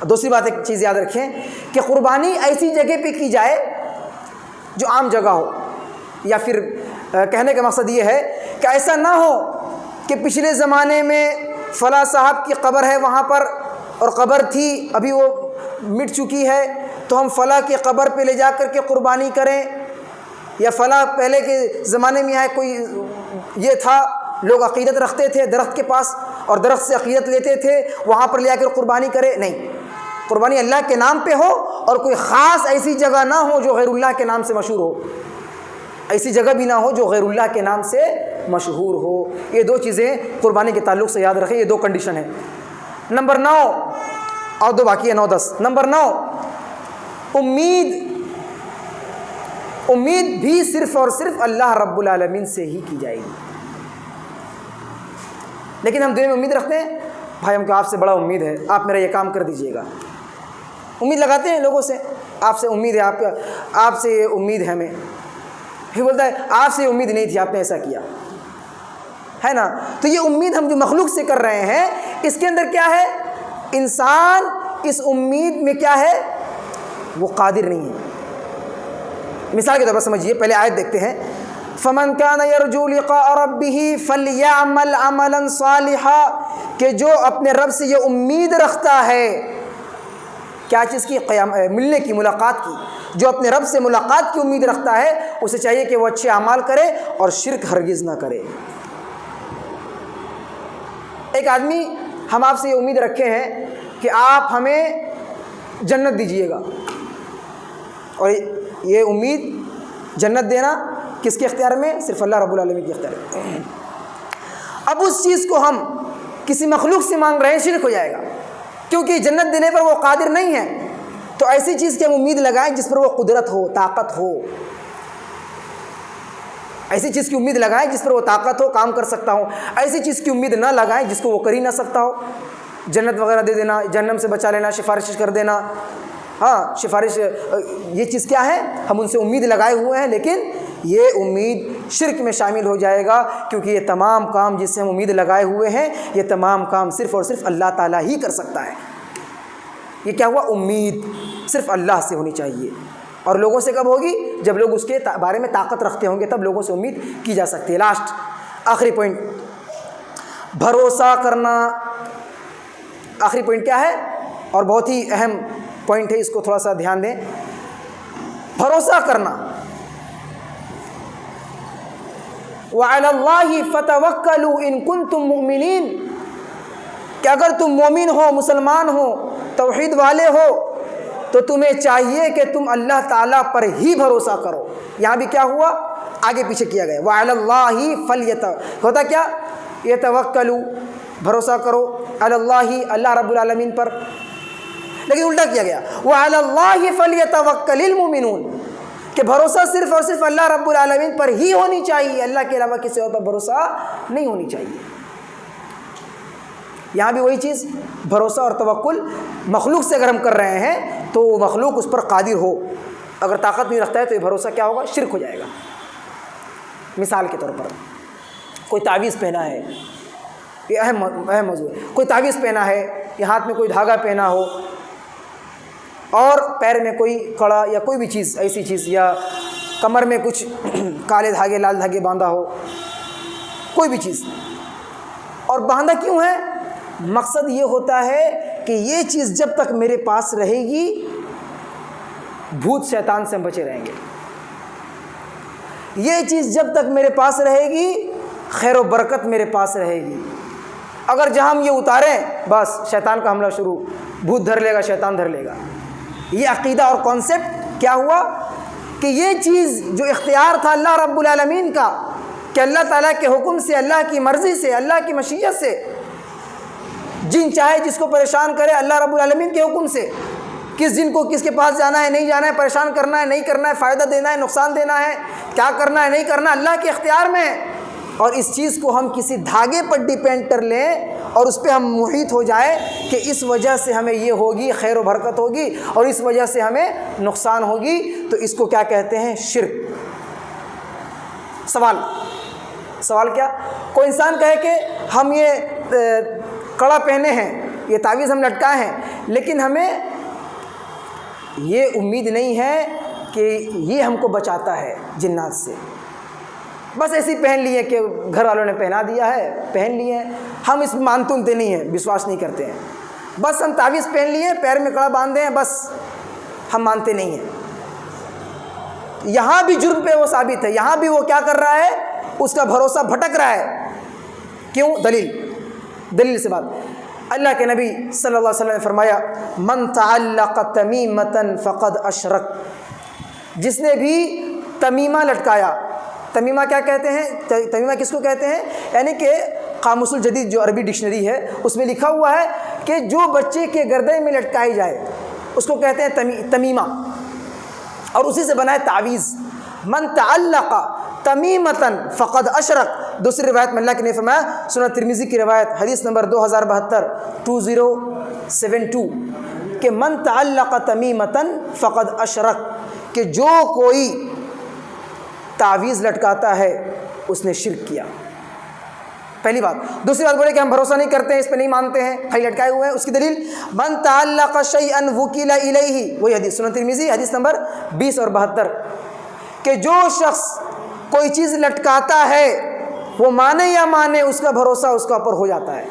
دوسری بات ایک چیز یاد رکھیں کہ قربانی ایسی جگہ پہ کی جائے جو عام جگہ ہو، یا پھر کہنے کا مقصد یہ ہے کہ ایسا نہ ہو کہ پچھلے زمانے میں فلاں صاحب کی قبر ہے وہاں پر، اور قبر تھی ابھی وہ مٹ چکی ہے، تو ہم فلاں کی قبر پہ لے جا کر کے قربانی کریں، یا فلاں پہلے کے زمانے میں کوئی یہ تھا، لوگ عقیدت رکھتے تھے درخت کے پاس اور درخت سے عقیدت لیتے تھے، وہاں پر لے آ کر قربانی کرے۔ نہیں، قربانی اللہ کے نام پہ ہو، اور کوئی خاص ایسی جگہ نہ ہو جو غیر اللہ کے نام سے مشہور ہو، ایسی جگہ بھی نہ ہو جو غیر اللہ کے نام سے مشہور ہو۔ یہ دو چیزیں قربانی کے تعلق سے یاد رکھیں، یہ دو کنڈیشن ہیں۔ نمبر 9 اور دو باقی ہے 9 10۔ نمبر 9، امید بھی صرف اور صرف اللہ رب العالمین سے ہی کی جائے گی۔ لیکن ہم دل میں امید رکھتے ہیں، بھائی ہم کو آپ سے بڑا امید ہے، آپ میرا یہ کام کر دیجئے گا۔ امید لگاتے ہیں لوگوں سے، آپ سے امید ہے، آپ سے یہ امید ہے ہمیں۔ پھر بولتا ہے آپ سے امید نہیں تھی، آپ نے ایسا کیا ہے نا۔ تو یہ امید ہم جو مخلوق سے کر رہے ہیں، اس کے اندر کیا ہے؟ انسان اس امید میں کیا ہے؟ وہ قادر نہیں ہے۔ مثال کے طور پر سمجھیے، پہلے آیت دیکھتے ہیں، فَمَنْ كَانَ يَرْجُو لِقَاءَ رَبِّهِ فَلْيَعْمَلْ عَمَلًا صَالِحًا، کہ جو اپنے رب سے یہ امید رکھتا ہے، کیا چیز کی؟ ملنے کی، ملاقات کی۔ جو اپنے رب سے ملاقات کی امید رکھتا ہے، اسے چاہیے کہ وہ اچھے اعمال کرے اور شرک ہرگز نہ کرے۔ ایک آدمی، ہم آپ سے یہ امید رکھے ہیں کہ آپ ہمیں جنت دیجئے گا، اور یہ امید جنت دینا کس کے اختیار میں؟ صرف اللہ رب العالمین کے اختیار میں۔ اب اس چیز کو ہم کسی مخلوق سے مانگ رہے ہیں، شرک ہو جائے گا، کیونکہ جنت دینے پر وہ قادر نہیں ہے۔ تو ایسی چیز کی ہم امید لگائیں جس پر وہ قدرت ہو، طاقت ہو، ایسی چیز کی امید لگائیں جس پر وہ طاقت ہو، کام کر سکتا ہو۔ ایسی چیز کی امید نہ لگائیں جس کو وہ کر ہی نہ سکتا ہو۔ جنت وغیرہ دے دینا، جہنم سے بچا لینا، سفارش کر دینا، ہاں سفارش، یہ چیز کیا ہے؟ ہم ان سے امید لگائے ہوئے ہیں، لیکن یہ امید شرک میں شامل ہو جائے گا، کیونکہ یہ تمام کام جس سے ہم امید لگائے ہوئے ہیں، یہ تمام کام صرف اور صرف اللہ تعالیٰ ہی کر سکتا ہے۔ یہ کیا ہوا؟ امید صرف اللہ سے ہونی چاہیے۔ اور لوگوں سے کب ہوگی؟ جب لوگ اس کے بارے میں طاقت رکھتے ہوں گے، تب لوگوں سے امید کی جا سکتی ہے۔ لاسٹ آخری پوائنٹ، بھروسہ کرنا۔ آخری پوائنٹ کیا ہے؟ اور بہت ہی اہم پوائنٹ ہے، اس کو تھوڑا سا دھیان دیں۔ بھروسہ کرنا، وَعَلَى اللَّهِ فَتَوَكَّلُوا إِن كُنتُم مُؤْمِنِينَ، کہ اگر تم مومن ہو، مسلمان ہو، توحید والے ہو، تو تمہیں چاہیے کہ تم اللہ تعالیٰ پر ہی بھروسہ کرو۔ یہاں بھی کیا ہوا؟ آگے پیچھے کیا گیا، وَعَلَى اللَّهِ فَلْيَتَوَكَّلُوا، ہوتا کیا؟ يَتَوَكَّلُوا، بھروسہ کرو علی اللہ، اللہ رب العالمین پر، لیکن الٹا کیا گیا، وَعَلَى اللَّهِ فَلْيَتَوَكَّلِ الْمُؤْمِنُونَ، کہ بھروسہ صرف اور صرف اللہ رب العالمین پر ہی ہونی چاہیے، اللہ کے علاوہ کسی اور پر بھروسہ نہیں ہونی چاہیے۔ یہاں بھی وہی چیز، بھروسہ اور توکل مخلوق سے اگر ہم کر رہے ہیں تو وہ مخلوق اس پر قادر ہو، اگر طاقت نہیں رکھتا ہے تو یہ بھروسہ کیا ہوگا؟ شرک ہو جائے گا۔ مثال کے طور پر کوئی تعویذ پہنا ہے، یہ اہم موضوع ہے، کوئی تعویذ پہنا ہے، یا ہاتھ میں کوئی دھاگا پہنا ہو، اور پیر میں کوئی کڑا یا کوئی بھی چیز ایسی چیز، یا کمر میں کچھ کالے دھاگے لال دھاگے باندھا ہو، کوئی بھی چیز، اور باندھا کیوں ہے؟ مقصد یہ ہوتا ہے کہ یہ چیز جب تک میرے پاس رہے گی بھوت شیطان سے ہم بچے رہیں گے، یہ چیز جب تک میرے پاس رہے گی خیر و برکت میرے پاس رہے گی، اگر جہاں ہم یہ اتاریں بس شیطان کا حملہ شروع، بھوت دھر لے گا، شیطان دھر لے گا۔ یہ عقیدہ اور کانسیپٹ کیا ہوا کہ یہ چیز جو اختیار تھا اللہ رب العالمین کا، کہ اللہ تعالیٰ کے حکم سے، اللہ کی مرضی سے، اللہ کی مشیت سے جن چاہے جس کو پریشان کرے، اللہ رب العالمین کے حکم سے کس جن کو کس کے پاس جانا ہے، نہیں جانا ہے، پریشان کرنا ہے، نہیں کرنا ہے، فائدہ دینا ہے، نقصان دینا ہے، کیا کرنا ہے، نہیں کرنا، اللہ کے اختیار میں ہے۔ اور اس چیز کو ہم کسی دھاگے پر ڈیپینڈ کر لیں اور اس پہ ہم محیط ہو جائے کہ اس وجہ سے ہمیں یہ ہوگی، خیر و برکت ہوگی، اور اس وجہ سے ہمیں نقصان ہوگی، تو اس کو کیا کہتے ہیں؟ شرک۔ سوال کیا؟ کوئی انسان کہے کہ ہم یہ کڑا پہنے ہیں، یہ تعویذ ہم لٹکائے ہیں، لیکن ہمیں یہ امید نہیں ہے کہ یہ ہم کو بچاتا ہے جنات سے، بس ایسے ہی پہن لیے کہ گھر والوں نے پہنا دیا ہے، پہن لیے ہیں، ہم اس میں مانتے نہیں ہیں، وشواس نہیں کرتے ہیں، بس ہم تعویذ پہن لیے، پیر میں کڑا باندھے ہیں، بس ہم مانتے نہیں ہیں۔ یہاں بھی جرم پہ وہ ثابت ہے، یہاں بھی وہ کیا کر رہا ہے؟ اس کا بھروسہ بھٹک رہا ہے۔ کیوں؟ دلیل سے بات، اللہ کے نبی صلی اللہ علیہ وسلم نے فرمایا، من تعلق تمیمۃ فقد اشرک، جس نے بھی تمیمہ لٹکایا، تمیمہ کیا کہتے ہیں؟ تمیمہ کس کو کہتے ہیں؟ یعنی کہ قاموس الجدید جو عربی ڈکشنری ہے اس میں لکھا ہوا ہے کہ جو بچے کے گردے میں لٹکائی جائے اس کو کہتے ہیں تمیمہ، اور اسی سے بنا ہے تعویذ۔ من تعلق تمیمۃ فقد اشرک۔ دوسری روایت میں اللہ کے نے فرمایا، سنن ترمذی کی روایت حدیث نمبر 2072 کہ من تعلق تمیمۃ فقد اشرک، کہ جو کوئی تعویذ لٹکاتا ہے اس نے شرک کیا۔ پہلی بات۔ دوسری بات بولے کہ ہم بھروسہ نہیں کرتے ہیں، اس پہ نہیں مانتے ہیں، بھائی لٹکائے ہوئے ہیں، اس کی دلیل من تعلق شیئا وکل الیہ، وہی حدیث سنن ترمذی حدیث نمبر 20 اور 72، کہ جو شخص کوئی چیز لٹکاتا ہے وہ مانے یا مانے اس کا بھروسہ اس کا اوپر ہو جاتا ہے۔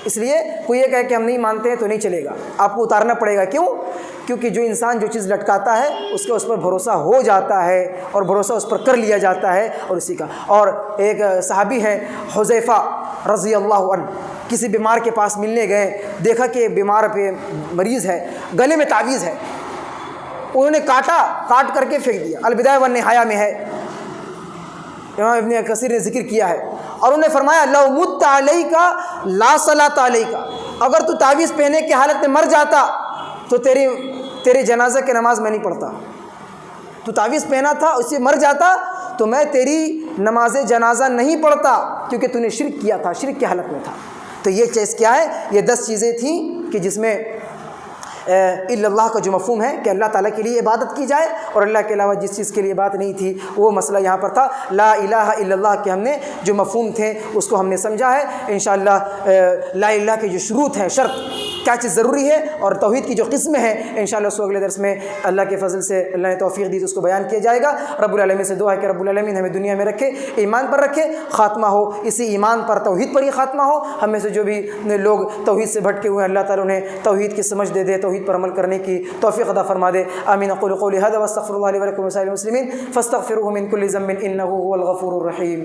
اس لیے کوئی یہ کہے کہ ہم نہیں مانتے ہیں تو نہیں چلے گا، آپ کو اتارنا پڑے گا۔ کیوں؟ کیونکہ جو انسان جو چیز لٹکاتا ہے اس کا اس پر بھروسہ ہو جاتا ہے اور بھروسہ اس پر کر لیا جاتا ہے، اور اسی کا۔ اور ایک صحابی ہیں حذیفہ رضی اللہ عنہ، کسی بیمار کے پاس ملنے گئے، دیکھا کہ بیمار پہ مریض ہے، گلے میں تعویذ ہے، انہوں نے کاٹ کر کے پھینک دیا۔ البدایہ والنہایہ میں ہے، امام ابن کثیر نے ذکر کیا ہے، اور انہوں نے فرمایا لو مت علیک لا صلاۃ علیک، اگر تو تعویذ پہنے کی حالت میں مر جاتا تو تیرے جنازہ کی نماز میں نہیں پڑھتا، تو تعویذ پہنا تھا، اس سے مر جاتا تو میں تیری نماز جنازہ نہیں پڑھتا، کیونکہ تو نے شرک کیا تھا، شرک کی حالت میں تھا۔ تو یہ چیز کیا ہے؟ یہ 10 چیزیں تھیں کہ جس میں الا اللہ کا جو مفہوم ہے کہ اللہ تعالیٰ کے لیے عبادت کی جائے، اور اللہ کے علاوہ جس چیز کے لیے بات نہیں تھی وہ مسئلہ یہاں پر تھا۔ لا الہ الا اللہ کے ہم نے جو مفہوم تھے اس کو ہم نے سمجھا ہے۔ انشاءاللہ لا الہ کے جو شروط ہیں، شرط کیا چیز ضروری ہے اور توحید کی جو قسمیں ہیں انشاءاللہ اس کو اگلے درس میں اللہ کے فضل سے اللہ نے توفیق دی تو اس کو بیان کیا جائے گا۔ رب العالمین سے دعا ہے کہ رب العالمین ہمیں دنیا میں رکھے، ایمان پر رکھے، خاتمہ ہو اسی ایمان پر، توحید پر ہی خاتمہ ہو۔ ہم میں سے جو بھی لوگ توحید سے بھٹکے ہوئے ہیں اللہ تعالیٰ انہیں توحید کی سمجھ دے دے، توحید پر عمل کرنے کی توفیق عطا فرما دے۔ آمین۔ اقول قولی ھذا واستغفر اللہ لی ولکم ولسائر المسلمین فاستغفروہ من کل ذنب انہ هو الغفور الرحیم۔